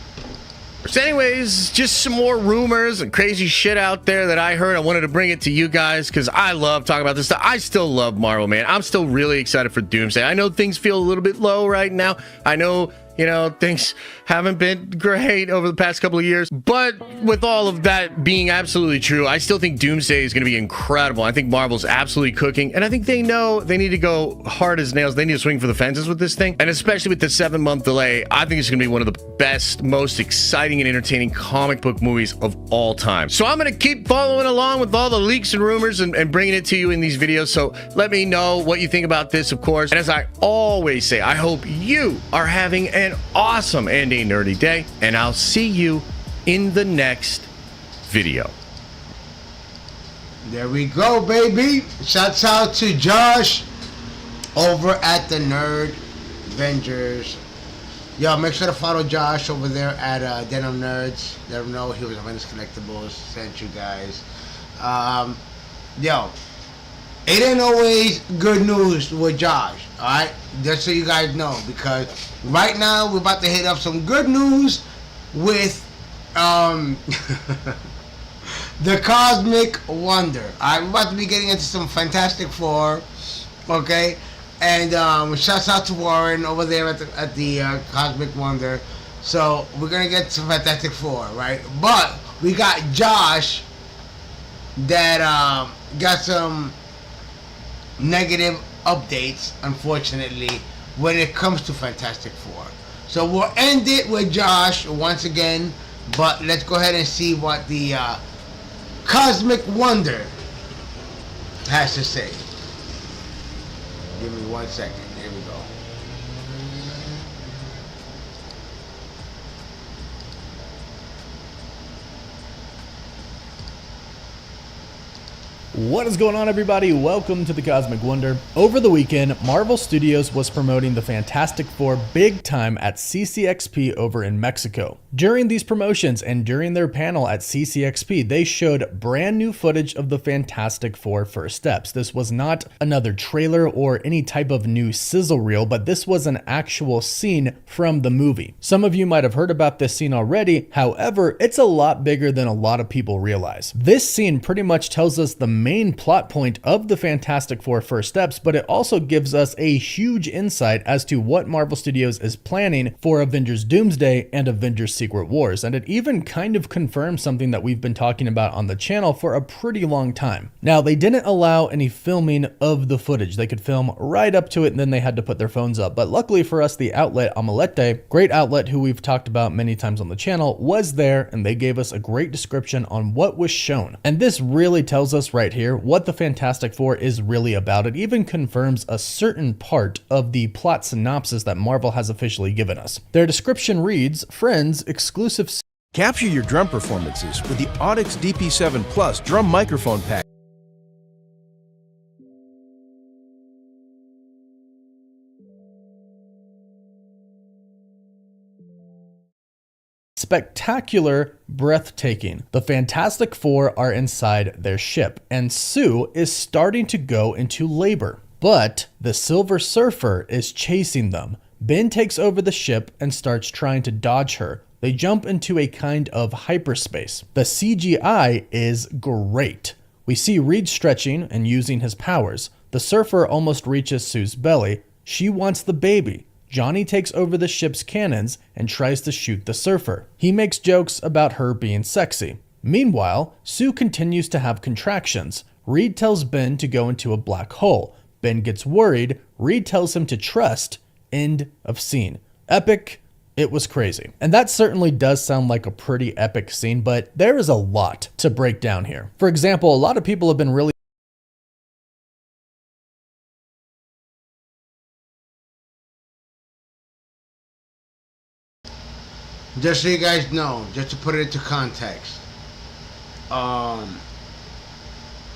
So anyways, just some more rumors and crazy shit out there that I heard. I wanted to bring it to you guys because I love talking about this stuff. I still love Marvel, man. I'm still really excited for Doomsday. I know things feel a little bit low right now. I know, you know, things haven't been great over the past couple of years. But with all of that being absolutely true, I still think Doomsday is going to be incredible. I think Marvel's absolutely cooking. And I think they know they need to go hard as nails. They need to swing for the fences with this thing. And especially with the 7-month delay, I think it's going to be one of the best, most exciting and entertaining comic book movies of all time. So I'm going to keep following along with all the leaks and rumors and bringing it to you in these videos. So let me know what you think about this, of course. And as I always say, I hope you are having an awesome and a nerdy day, and I'll see you in the next video. There we go, baby. Shouts out to Josh over at the Nerd Avengers. Yo, make sure to follow Josh over there at Denim Nerds. Let him know he was Villains Collectibles. Sent you guys. Yo, it ain't always good news with Josh. Alright? Just so you guys know. Because right now, we're about to hit up some good news with the Cosmic Wonder. Alright, we're about to be getting into some Fantastic Four. Okay? And shouts out to Warren over there at the Cosmic Wonder. So we're gonna get to Fantastic Four, right? But we got Josh that got some negative updates, unfortunately, when it comes to Fantastic Four. So we'll end it with Josh once again, but let's go ahead and see what the Cosmic Wonder has to say. Give me 1 second. Here we go. What is going on, everybody? Welcome to the Cosmic Wonder. Over the weekend, Marvel Studios was promoting the Fantastic Four big time at CCXP over in Mexico. During these promotions and during their panel at CCXP, they showed brand new footage of the Fantastic Four First Steps. This was not another trailer or any type of new sizzle reel, but this was an actual scene from the movie. Some of you might have heard about this scene already. However, it's a lot bigger than a lot of people realize. This scene pretty much tells us the main plot point of the Fantastic Four First Steps, but it also gives us a huge insight as to what Marvel Studios is planning for Avengers Doomsday and Avengers Secret Wars. And it even kind of confirms something that we've been talking about on the channel for a pretty long time. Now, they didn't allow any filming of the footage. They could film right up to it and then they had to put their phones up. But luckily for us, the outlet Omelette, great outlet who we've talked about many times on the channel, was there and they gave us a great description on what was shown. And this really tells us right here what the Fantastic Four is really about. It even confirms a certain part of the plot synopsis that Marvel has officially given us. Their description reads, Friends exclusive. Capture your drum performances with the Audix DP7 Plus drum microphone pack. Spectacular, breathtaking. The Fantastic Four are inside their ship, and Sue is starting to go into labor. But the Silver Surfer is chasing them. Ben takes over the ship and starts trying to dodge her. They jump into a kind of hyperspace. The CGI is great. We see Reed stretching and using his powers. The Surfer almost reaches Sue's belly. She wants the baby. Johnny takes over the ship's cannons and tries to shoot the Surfer. He makes jokes about her being sexy. Meanwhile, Sue continues to have contractions. Reed tells Ben to go into a black hole. Ben gets worried. Reed tells him to trust. End of scene. Epic. It was crazy. And that certainly does sound like a pretty epic scene, but there is a lot to break down here. For example, a lot of people have been really Just so you guys know, just to put it into context,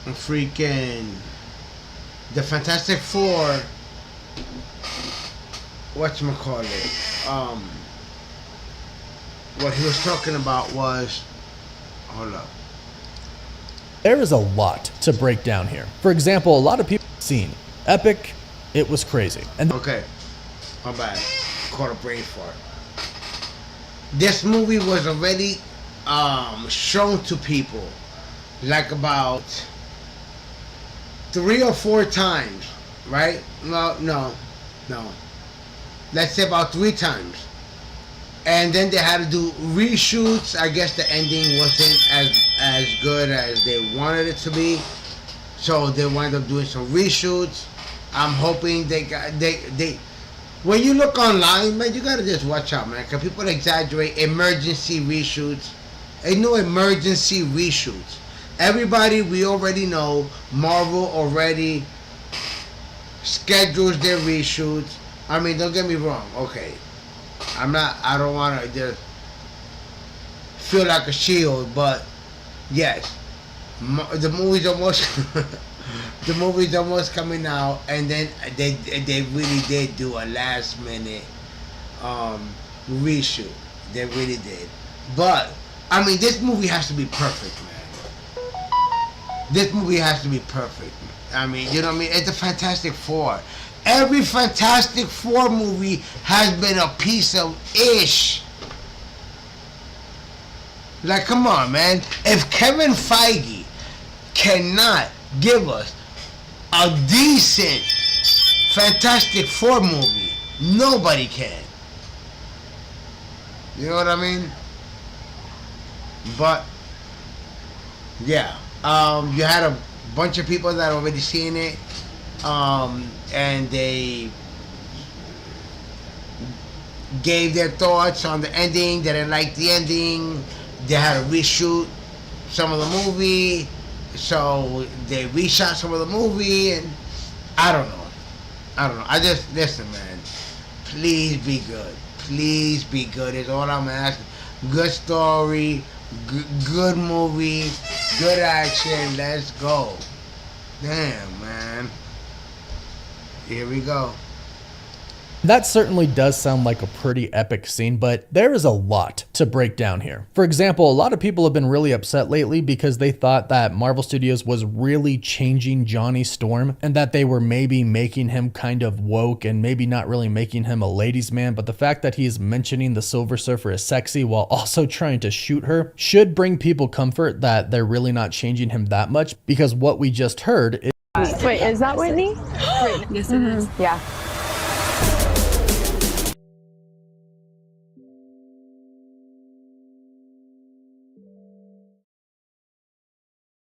freaking the Fantastic Four, whatchamacallit, what he was talking about was, hold up. There is a lot to break down here. For example, a lot of people have seen Epic, it was crazy. And Okay, my bad. Caught a brain fart. This movie was already shown to people like about 3 or 4 times, right? No. Let's say about 3 times. And then they had to do reshoots. I guess the ending wasn't as good as they wanted it to be, so they wound up doing some reshoots. I'm hoping they when you look online, man, you gotta just watch out, man, because people exaggerate emergency reshoots. Ain't no emergency reshoots. Everybody, we already know, Marvel already schedules their reshoots. I mean, don't get me wrong, okay. I don't want to just feel like a shield, but yes, the movie's almost the movie's almost coming out, and then they really did do a last minute reshoot. They really did. But I mean, this movie has to be perfect, man. This movie has to be perfect. I mean, you know what I mean? It's a Fantastic Four. Every Fantastic Four movie has been a piece of ish. Like, come on, man. If Kevin Feige cannot give us a decent Fantastic Four movie, nobody can. You know what I mean? But yeah, you had a bunch of people that already seen it, and they gave their thoughts on the ending. They didn't like the ending. They had to reshoot some of the movie, so they reshot some of the movie, and I don't know. I just, listen, man. Please be good. Please be good is all I'm asking. Good story, good movie, good action. Let's go. Damn, man. Here we go. that certainly does sound like a pretty epic scene, but there is a lot to break down here. For example, a lot of people have been really upset lately because they thought that Marvel Studios was really changing Johnny Storm and that they were maybe making him kind of woke and maybe not really making him a ladies' man. But the fact that he's mentioning the Silver Surfer as sexy while also trying to shoot her should bring people comfort that they're really not changing him that much, because what we just heard is... Wait, is that Whitney? Yes, it is. Yeah.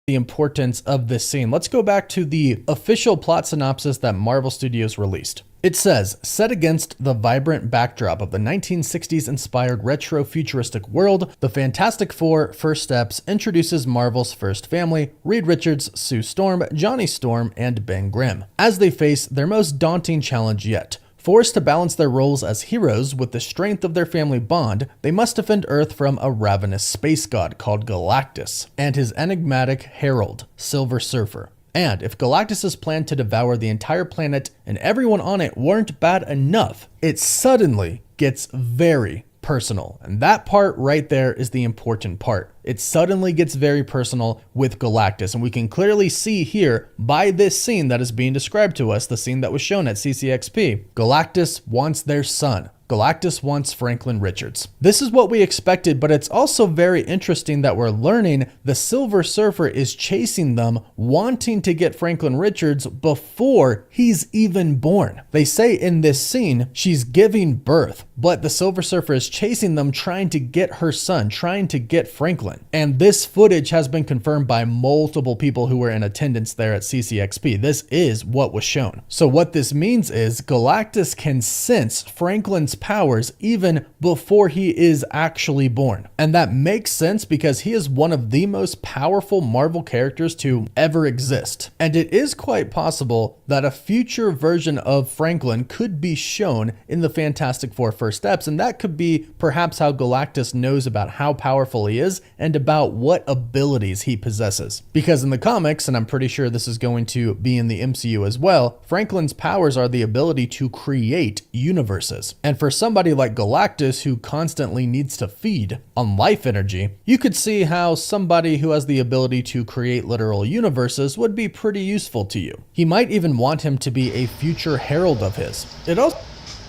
the importance of this scene. Let's go back to the official plot synopsis that Marvel Studios released. It says, set against the vibrant backdrop of the 1960s inspired retro futuristic world, the Fantastic Four First Steps introduces Marvel's first family, Reed Richards, Sue Storm, Johnny Storm, and Ben Grimm, as they face their most daunting challenge yet. Forced to balance their roles as heroes with the strength of their family bond, they must defend Earth from a ravenous space god called Galactus and his enigmatic herald, Silver Surfer. And if Galactus's plan to devour the entire planet and everyone on it weren't bad enough, it suddenly gets very personal. And that part right there is the important part. It suddenly gets very personal with Galactus. And we can clearly see here by this scene that is being described to us, the scene that was shown at CCXP, Galactus wants their son. Galactus wants Franklin Richards. This is what we expected, but it's also very interesting that we're learning the Silver Surfer is chasing them, wanting to get Franklin Richards before he's even born. They say in this scene, she's giving birth, but the Silver Surfer is chasing them, trying to get her son, trying to get Franklin. And this footage has been confirmed by multiple people who were in attendance there at CCXP. This is what was shown. So what this means is Galactus can sense Franklin's powers even before he is actually born. And that makes sense because he is one of the most powerful Marvel characters to ever exist. And it is quite possible that a future version of Franklin could be shown in the Fantastic Four first steps, and that could be perhaps how Galactus knows about how powerful he is and about what abilities he possesses. Because in the comics, and I'm pretty sure this is going to be in the MCU as well, Franklin's powers are the ability to create universes. And for somebody like Galactus who constantly needs to feed on life energy, you could see how somebody who has the ability to create literal universes would be pretty useful to you. He might even want him to be a future herald of his. It also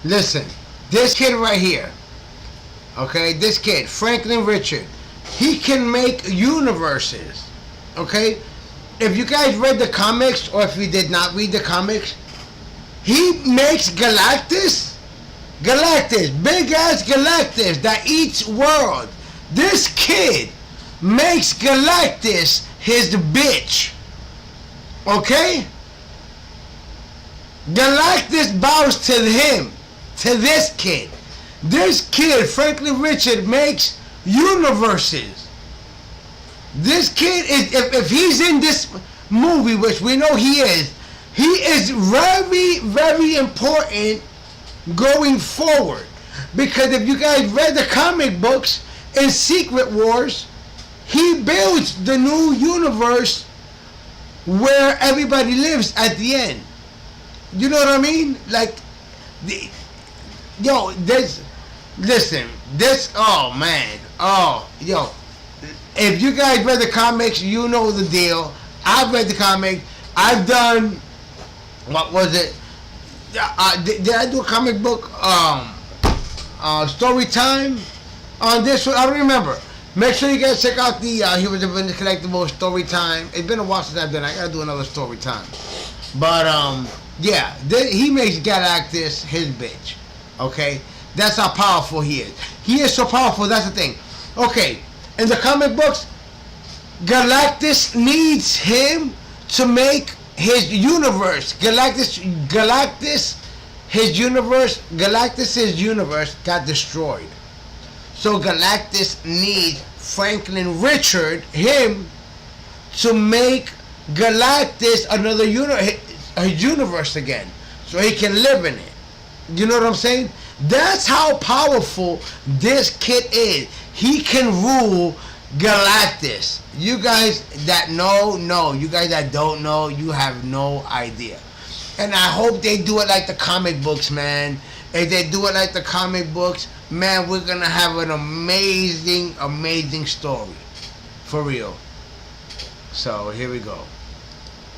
Listen, this kid right here, okay, this kid, Franklin Richard, he can make universes, okay? If you guys read the comics, or if you did not read the comics, he makes Galactus, big ass Galactus that eats world. This kid makes Galactus his bitch, okay? Galactus bows to him, to this kid. This kid, Franklin Richard, makes universes. This kid is, if he's in this movie, which we know he is very, very important going forward. Because if you guys read the comic books in Secret Wars, he builds the new universe where everybody lives at the end. You know what I mean? Like, oh man, if you guys read the comics, you know the deal. I've read the comic. I've done, what was it? Did I do a comic book story time on this one? I don't remember. Make sure you guys check out the Heroes and Villains Collectibles story time. It's been a while since I've done it. I gotta do another story time. But yeah, he makes Galactus his bitch. Okay, that's how powerful he is. He is so powerful. That's the thing. Okay, in the comic books, Galactus needs him to make his universe. Galactus' universe got destroyed. So Galactus needs Franklin Richard, him, to make Galactus another universe again, so he can live in it. You know what I'm saying? That's how powerful this kid is. He can rule Galactus. You guys that know. You guys that don't know, you have no idea. And I hope they do it like the comic books, man. If they do it like the comic books, man, we're gonna have an amazing, amazing story. For real. So, here we go.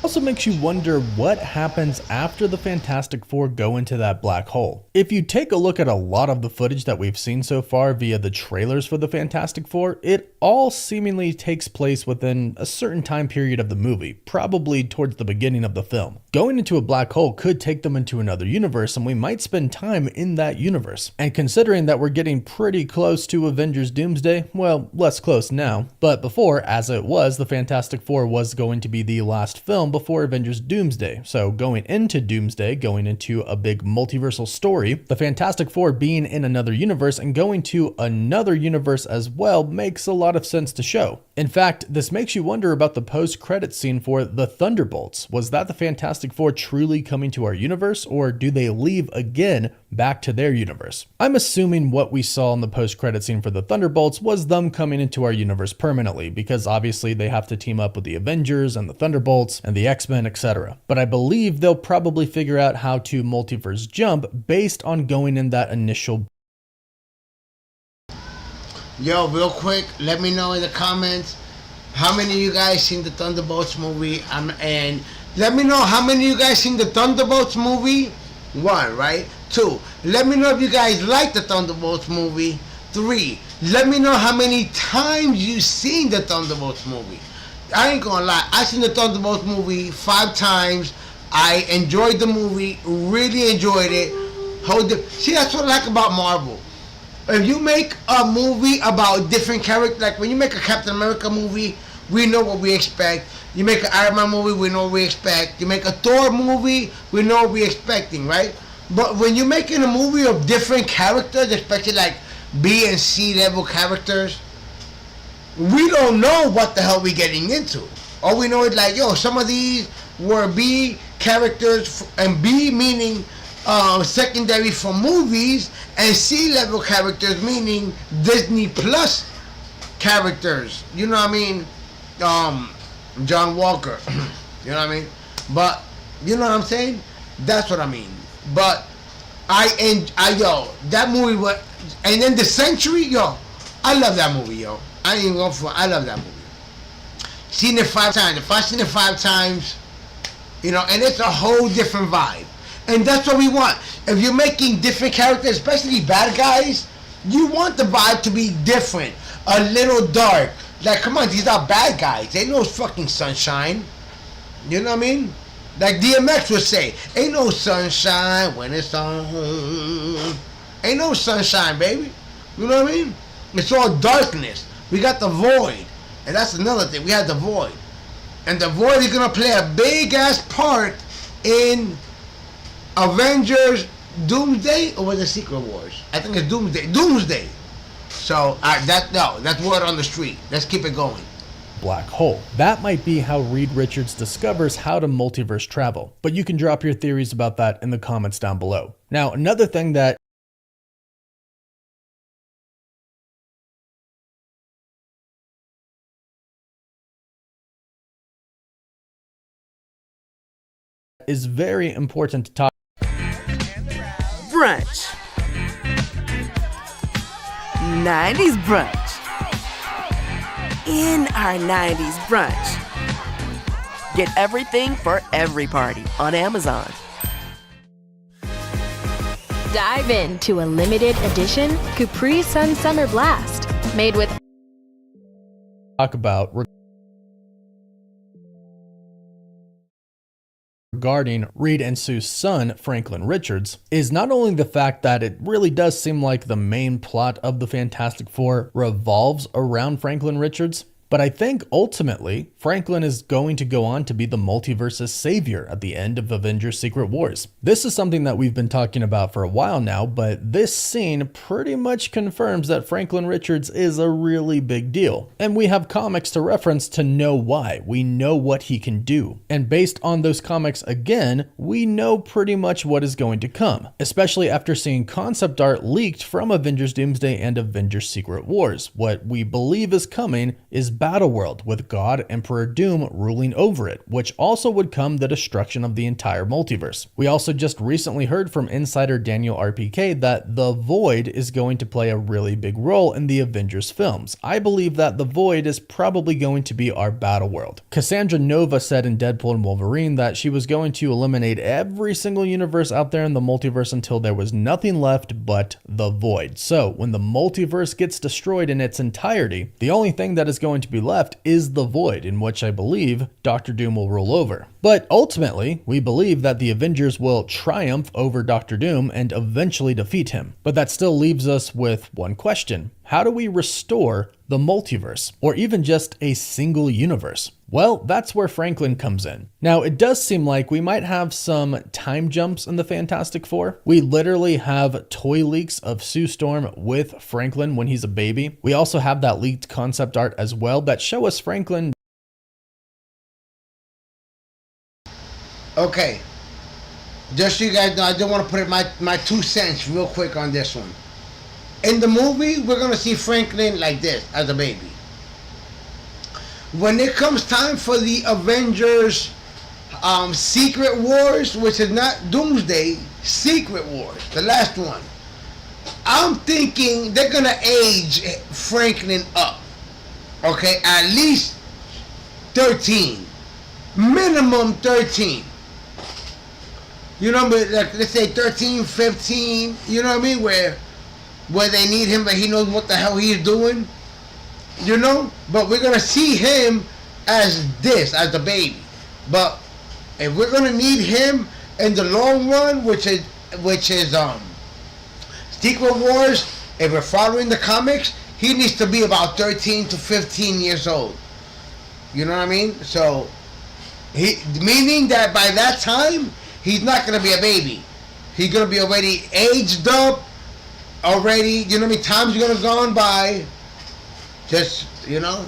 also makes you wonder what happens after the Fantastic Four go into that black hole. If you take a look at a lot of the footage that we've seen so far via the trailers for the Fantastic Four, it all seemingly takes place within a certain time period of the movie, probably towards the beginning of the film. Going into a black hole could take them into another universe, and we might spend time in that universe. And considering that we're getting pretty close to Avengers Doomsday, well, less close now, but before, as it was, the Fantastic Four was going to be the last film before Avengers Doomsday. So going into Doomsday, going into a big multiversal story, the Fantastic Four being in another universe and going to another universe as well makes a lot of sense to show. In fact, this makes you wonder about the post-credit scene for the Thunderbolts. Was that the Fantastic Four truly coming to our universe, or do they leave again back to their universe? I'm assuming what we saw in the post-credit scene for the Thunderbolts was them coming into our universe permanently, because obviously they have to team up with the Avengers and the Thunderbolts and the X-Men, etc. But I believe they'll probably figure out how to multiverse jump based on going in that initial. Yo, real quick, let me know in the comments how many of you guys seen the Thunderbolts movie, and let me know how many of you guys seen the Thunderbolts movie. 1, right? 2, let me know if you guys like the Thunderbolts movie. 3, let me know how many times you seen the Thunderbolts movie. I ain't gonna lie, I seen the Thunderbolts movie 5 times. I enjoyed the movie, really enjoyed it. See, that's what I like about Marvel. If you make a movie about different characters, like when you make a Captain America movie, we know what we expect. You make an Iron Man movie, we know what we expect. You make a Thor movie, we know what we're expecting, right? But when you're making a movie of different characters, especially like B and C level characters, we don't know what the hell we're getting into. All we know is like, yo, some of these were B characters, and B meaning secondary for movies, and C-level characters, meaning Disney Plus characters. You know what I mean? John Walker. You know what I mean? But you know what I'm saying? That's what I mean. But yo, that movie was, and then The Century, yo, I love that movie, yo. I ain't going for. I love that movie. Seen it 5 times. If I seen it 5 times, you know, and it's a whole different vibe. And that's what we want. If you're making different characters, especially bad guys, you want the vibe to be different, a little dark. Like, come on, these are bad guys. Ain't no fucking sunshine. You know what I mean? Like DMX would say, ain't no sunshine when it's on. Ain't no sunshine, baby. You know what I mean? It's all darkness. We got the void. And that's another thing. We had the void. And the void is going to play a big ass part in Avengers Doomsday, or was it Secret Wars? I think it's Doomsday. Doomsday. So that's word on the street. Let's keep it going. Black hole. That might be how Reed Richards discovers how to multiverse travel, but you can drop your theories about that in the comments down below. Now, another thing that is very important to talk Brunch. 90s brunch. In our 90s brunch. Get everything for every party on Amazon. Dive into a limited edition Capri Sun Summer Blast, made with about regarding Reed and Sue's son, Franklin Richards, is not only the fact that it really does seem like the main plot of the Fantastic Four revolves around Franklin Richards, but I think ultimately Franklin is going to go on to be the multiverse's savior at the end of Avengers Secret Wars. This is something that we've been talking about for a while now, but this scene pretty much confirms that Franklin Richards is a really big deal. And we have comics to reference to know why. We know what he can do. And based on those comics again, we know pretty much what is going to come, especially after seeing concept art leaked from Avengers Doomsday and Avengers Secret Wars. What we believe is coming is Battleworld, with God Emperor Doom ruling over it, which also would come the destruction of the entire multiverse. We also just recently heard from insider Daniel RPK that the Void is going to play a really big role in the Avengers films. I believe that the Void is probably going to be our Battleworld. Cassandra Nova said in Deadpool and Wolverine that she was going to eliminate every single universe out there in the multiverse until there was nothing left but the Void. So when the multiverse gets destroyed in its entirety, the only thing that is going to be left is the Void, in which I believe Doctor Doom will rule over. But ultimately, we believe that the Avengers will triumph over Doctor Doom and eventually defeat him. But that still leaves us with one question. How do we restore the multiverse, or even just a single universe? Well, that's where Franklin comes in. Now, it does seem like we might have some time jumps in the Fantastic Four. We literally have toy leaks of Sue Storm with Franklin when he's a baby. We also have that leaked concept art as well that show us Franklin. Okay. Just so you guys know, I just want to put in my 2 cents real quick on this one. In the movie, we're going to see Franklin like this, as a baby. When it comes time for the Avengers Secret Wars, which is not Doomsday, Secret Wars, the last one, I'm thinking they're going to age Franklin up. Okay, at least 13. Minimum 13. You know, but like, let's say 13, 15, you know what I mean? Where they need him, but he knows what the hell he's doing. You know? But we're going to see him as the baby. But if we're going to need him in the long run, which is Secret Wars, if we're following the comics, he needs to be about 13 to 15 years old. You know what I mean? So, meaning that by that time, he's not going to be a baby. He's going to be already aged up, already, you know what I mean? Time's going to gone by. Just, you know.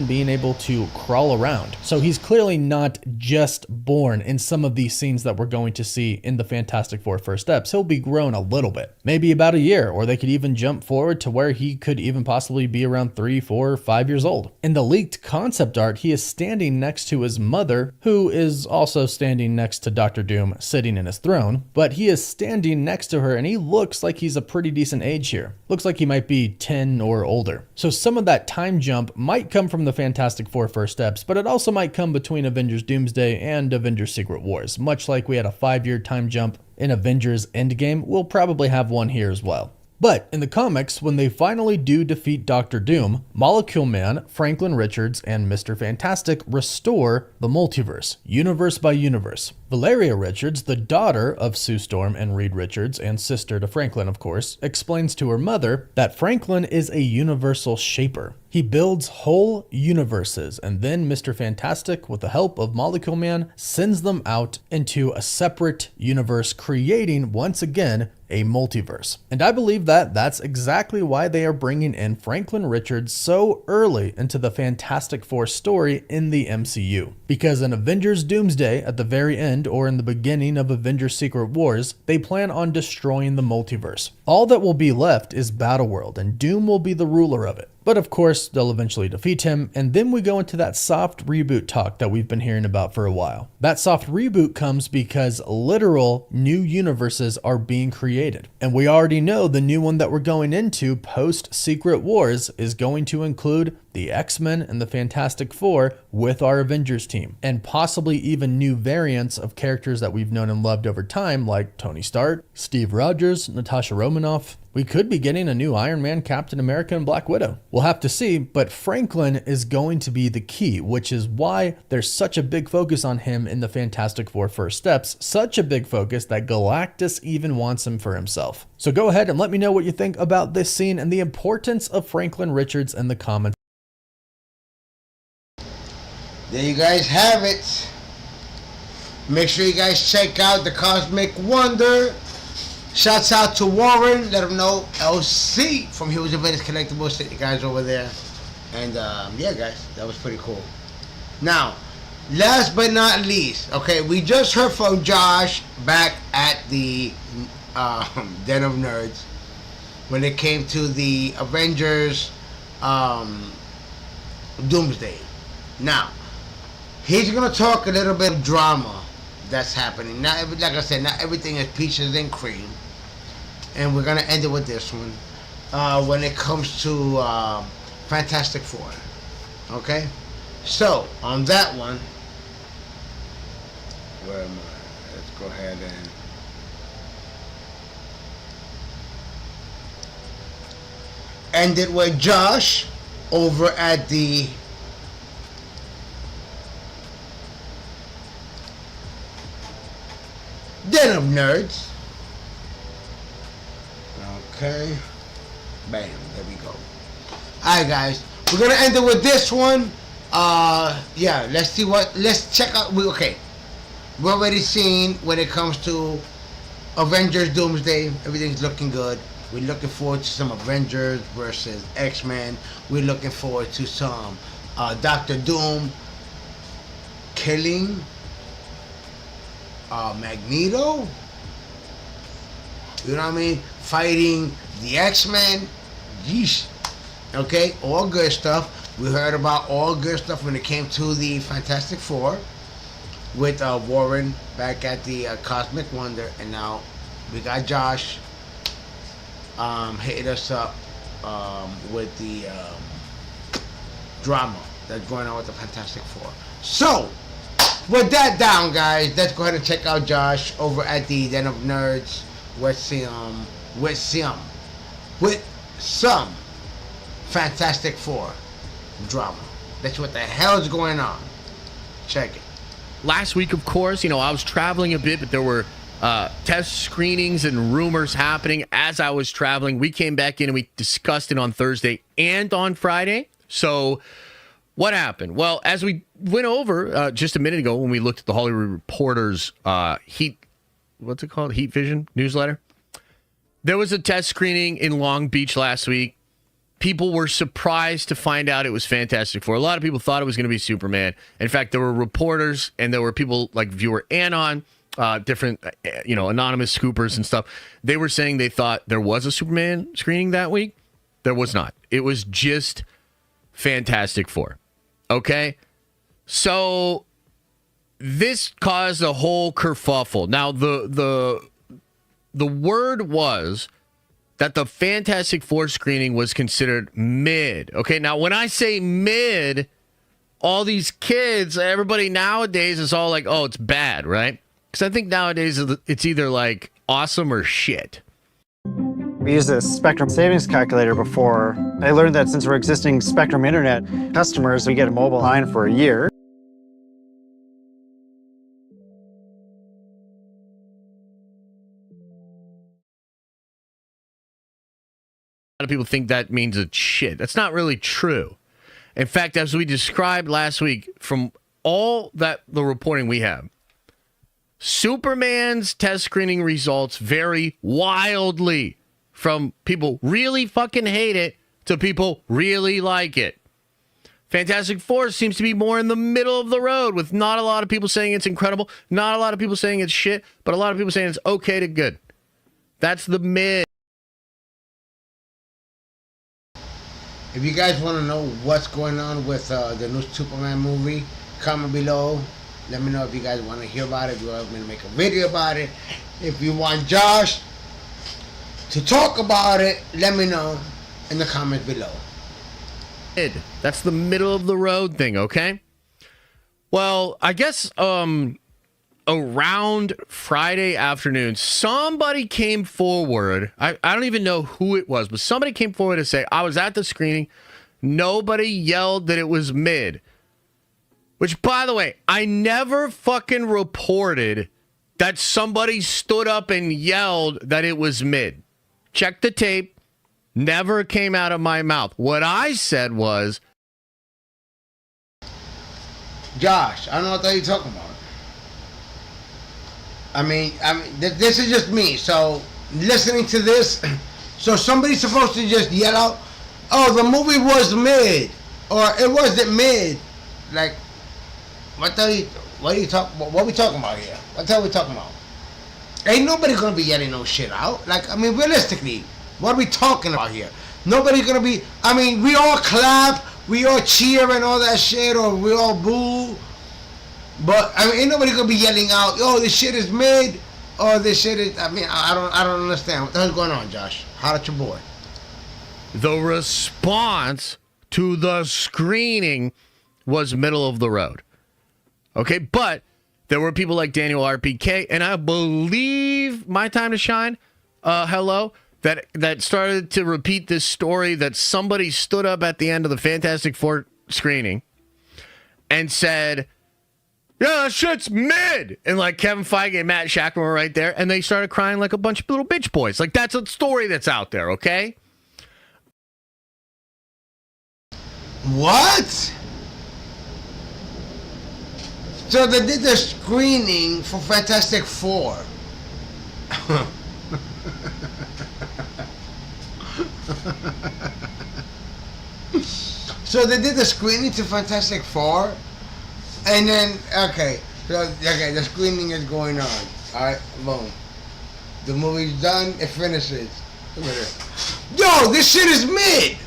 being able to crawl around. So he's clearly not just born in some of these scenes that we're going to see in the Fantastic Four First Steps. He'll be grown a little bit, maybe about a year, or they could even jump forward to where he could even possibly be around 3, 4, 5 years old. In the leaked concept art, he is standing next to his mother, who is also standing next to Dr. Doom sitting in his throne, but he is standing next to her and he looks like he's a pretty decent age here. Looks like he might be 10 or older. So some of that time jump might come from the Fantastic Four First Steps, but it also might come between Avengers Doomsday and Avengers Secret Wars. Much like we had a 5-year time jump in Avengers Endgame, we'll probably have one here as well. But in the comics, when they finally do defeat Dr. Doom, Molecule Man, Franklin Richards, and Mr. Fantastic restore the multiverse, universe by universe. Valeria Richards, the daughter of Sue Storm and Reed Richards, and sister to Franklin, of course, explains to her mother that Franklin is a universal shaper. He builds whole universes, and then Mr. Fantastic, with the help of Molecule Man, sends them out into a separate universe, creating, once again, a multiverse. And I believe that that's exactly why they are bringing in Franklin Richards so early into the Fantastic Four story in the MCU. Because in Avengers Doomsday, at the very end, or in the beginning of Avengers Secret Wars, they plan on destroying the multiverse. All that will be left is Battleworld, and Doom will be the ruler of it. But of course, they'll eventually defeat him, and then we go into that soft reboot talk that we've been hearing about for a while. That soft reboot comes because literal new universes are being created. And we already know the new one that we're going into post-Secret Wars is going to include the X-Men and the Fantastic Four with our Avengers team, and possibly even new variants of characters that we've known and loved over time, like Tony Stark, Steve Rogers, Natasha Romanoff. We could be getting a new Iron Man, Captain America, and Black Widow. We'll have to see, but Franklin is going to be the key, which is why there's such a big focus on him in the Fantastic Four First Steps, such a big focus that Galactus even wants him for himself. So go ahead and let me know what you think about this scene and the importance of Franklin Richards in the comments. There you guys have it. Make sure you guys check out the Cosmic Wonder. Shouts out to Warren. Let him know LC from Heroes and Villains Collectibles sent you guys over there. And yeah, guys, that was pretty cool. Now, last but not least, okay, we just heard from Josh back at the Den of Nerds when it came to the Avengers Doomsday. Now, he's gonna talk a little bit of drama that's happening. Not like I said, not everything is peaches and cream. And we're gonna end it with this one. When it comes to Fantastic Four. Okay? So, on that one, where am I? Let's go ahead and end it with Josh over at the Den of Nerds. Okay. Bam. There we go. Alright, guys. We're gonna end it with this one. Yeah, let's see what. Let's check out. Okay. We're already seen when it comes to Avengers Doomsday. Everything's looking good. We're looking forward to some Avengers versus X-Men. We're looking forward to some Dr. Doom killing Magneto. You know what I mean? Fighting the X-Men. Yeesh. Okay, all good stuff. We heard about all good stuff when it came to the Fantastic Four with Warren back at the Cosmic Wonder, and now we got Josh hitting us up with the drama that's going on with the Fantastic Four. So, with that down, guys, let's go ahead and check out Josh over at the Den of Nerds with some Fantastic Four drama. That's what the hell is going on. Check it. Last week, of course, I was traveling a bit, but there were test screenings and rumors happening as I was traveling. We came back in and we discussed it on Thursday and on Friday. So what happened? Well, as we went over just a minute ago when we looked at the Hollywood Reporter's Heat Vision newsletter, there was a test screening in Long Beach last week. people were surprised to find out it was Fantastic Four. A lot of people thought it was going to be Superman. In fact, there were reporters and there were people like viewer Anon, different, anonymous scoopers and stuff. They were saying they thought there was a Superman screening that week. There was not. It was just Fantastic Four. Okay? So this caused a whole kerfuffle. Now, the word was that the Fantastic Four screening was considered mid. Okay, now when I say mid, all these kids, everybody nowadays is all like, oh, it's bad, right? Because I think nowadays it's either like awesome or shit. We used a Spectrum savings calculator before. I learned that since we're existing Spectrum Internet customers, we get a mobile line for a year. A lot of people think that means it's shit. That's not really true. In fact, as we described last week, from all that the reporting we have, Superman's test screening results vary wildly from people really fucking hate it to people really like it. Fantastic Four seems to be more in the middle of the road, with not a lot of people saying it's incredible, not a lot of people saying it's shit, but a lot of people saying it's okay to good. That's the mid. If you guys want to know what's going on with the new Superman movie, comment below. Let me know if you guys want to hear about it. If you want me to make a video about it. If you want Josh to talk about it, let me know in the comments below. That's the middle of the road thing, okay? Well, I guess around Friday afternoon, somebody came forward. I don't even know who it was, but somebody came forward to say, I was at the screening. Nobody yelled that it was mid. Which, by the way, I never fucking reported that somebody stood up and yelled that it was mid. Check the tape. Never came out of my mouth. What I said was, Josh, I don't know what you're talking about. I mean, this is just me. So, listening to this, so somebody's supposed to just yell out, "Oh, the movie was mid," or "It wasn't mid." Like, what are we talking about here? What the hell are we talking about? Ain't nobody gonna be yelling no shit out. Like, I mean, realistically, what are we talking about here? Nobody's gonna be. I mean, we all clap, we all cheer and all that shit, or we all boo. But I mean, ain't nobody gonna be yelling out, "Yo, this shit is mid," or "This shit is." I mean, I don't understand what the hell's going on, Josh. Holla at your boy. the response to the screening was middle of the road. Okay, but there were people like Daniel RPK, and I believe My Time to Shine, that started to repeat this story that somebody stood up at the end of the Fantastic Four screening and said, "Yeah, that shit's mid." And like Kevin Feige and Matt Shackman were right there, and they started crying like a bunch of little bitch boys. Like, that's a story that's out there, okay? What? So they did the screening for Fantastic Four. So they did the screening to Fantastic Four, and then the screening is going on. All right, boom. The movie's done. It finishes. Look at it. Yo, this shit is mid.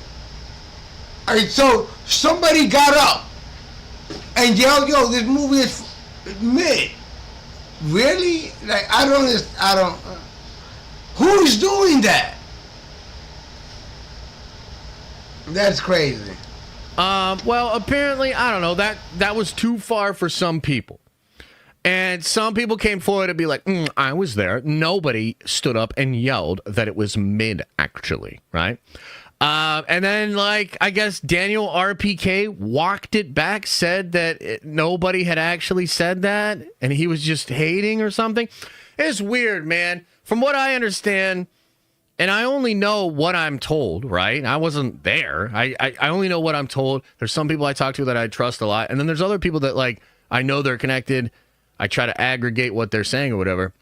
All right, so somebody got up and yelled, "Yo, this movie is mid." Really? Like, I don't. Who's doing that? That's crazy. Well, apparently, I don't know, that was too far for some people. And some people came forward to be like, I was there. Nobody stood up and yelled that it was mid, actually, right? And then, like, I guess Daniel RPK walked it back, said that nobody had actually said that, and he was just hating or something. It's weird, man. From what I understand, and I only know what I'm told, right? I wasn't there. I only know what I'm told. There's some people I talk to that I trust a lot, and then there's other people that, like, I know they're connected. I try to aggregate what they're saying or whatever.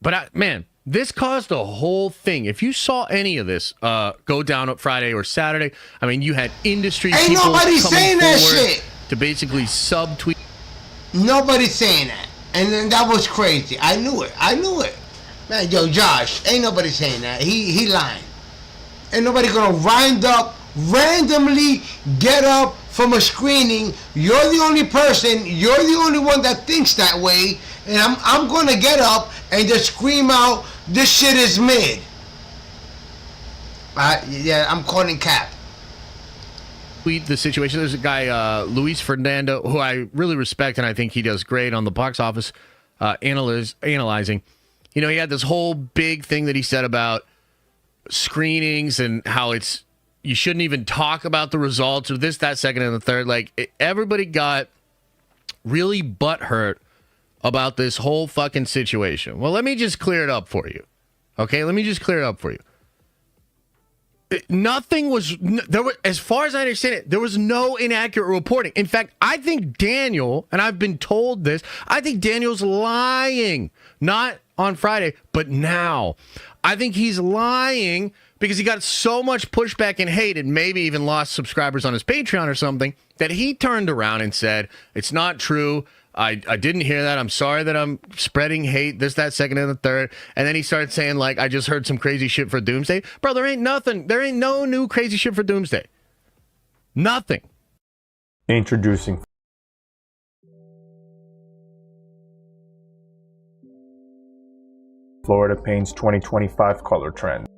But, man, This caused a whole thing. If you saw any of this go down on Friday or Saturday, I mean, you had industry Ain't people nobody coming saying that forward shit. to basically subtweet. Nobody's saying that. And then that was crazy. I knew it. Man, yo, Josh, ain't nobody saying that. He lying. Ain't nobody gonna randomly get up from a screening. You're the only person, you're the only one that thinks that way, and I'm gonna get up and just scream out, this shit is mid. Yeah, I'm calling cap. The situation. There's a guy, Luis Fernando, who I really respect, and I think he does great on the box office analyzing. You know, he had this whole big thing that he said about screenings and how you shouldn't even talk about the results of this, that, second, and the third. Like, everybody got really butthurt about this whole fucking situation. Well, let me just clear it up for you. Okay, let me just clear it up for you. Nothing was there. As far as I understand it, there was no inaccurate reporting. In fact, I think Daniel, and I've been told this, I think Daniel's lying. Not on Friday, but now. I think he's lying because he got so much pushback and hate and maybe even lost subscribers on his Patreon or something that he turned around and said, it's not true. I didn't hear that. I'm sorry that I'm spreading hate, this, that, second, and the third. And then he started saying, like, I just heard some crazy shit for Doomsday. Bro, there ain't nothing. There ain't no new crazy shit for Doomsday. Nothing. Introducing Florida Paint's 2025 color trend.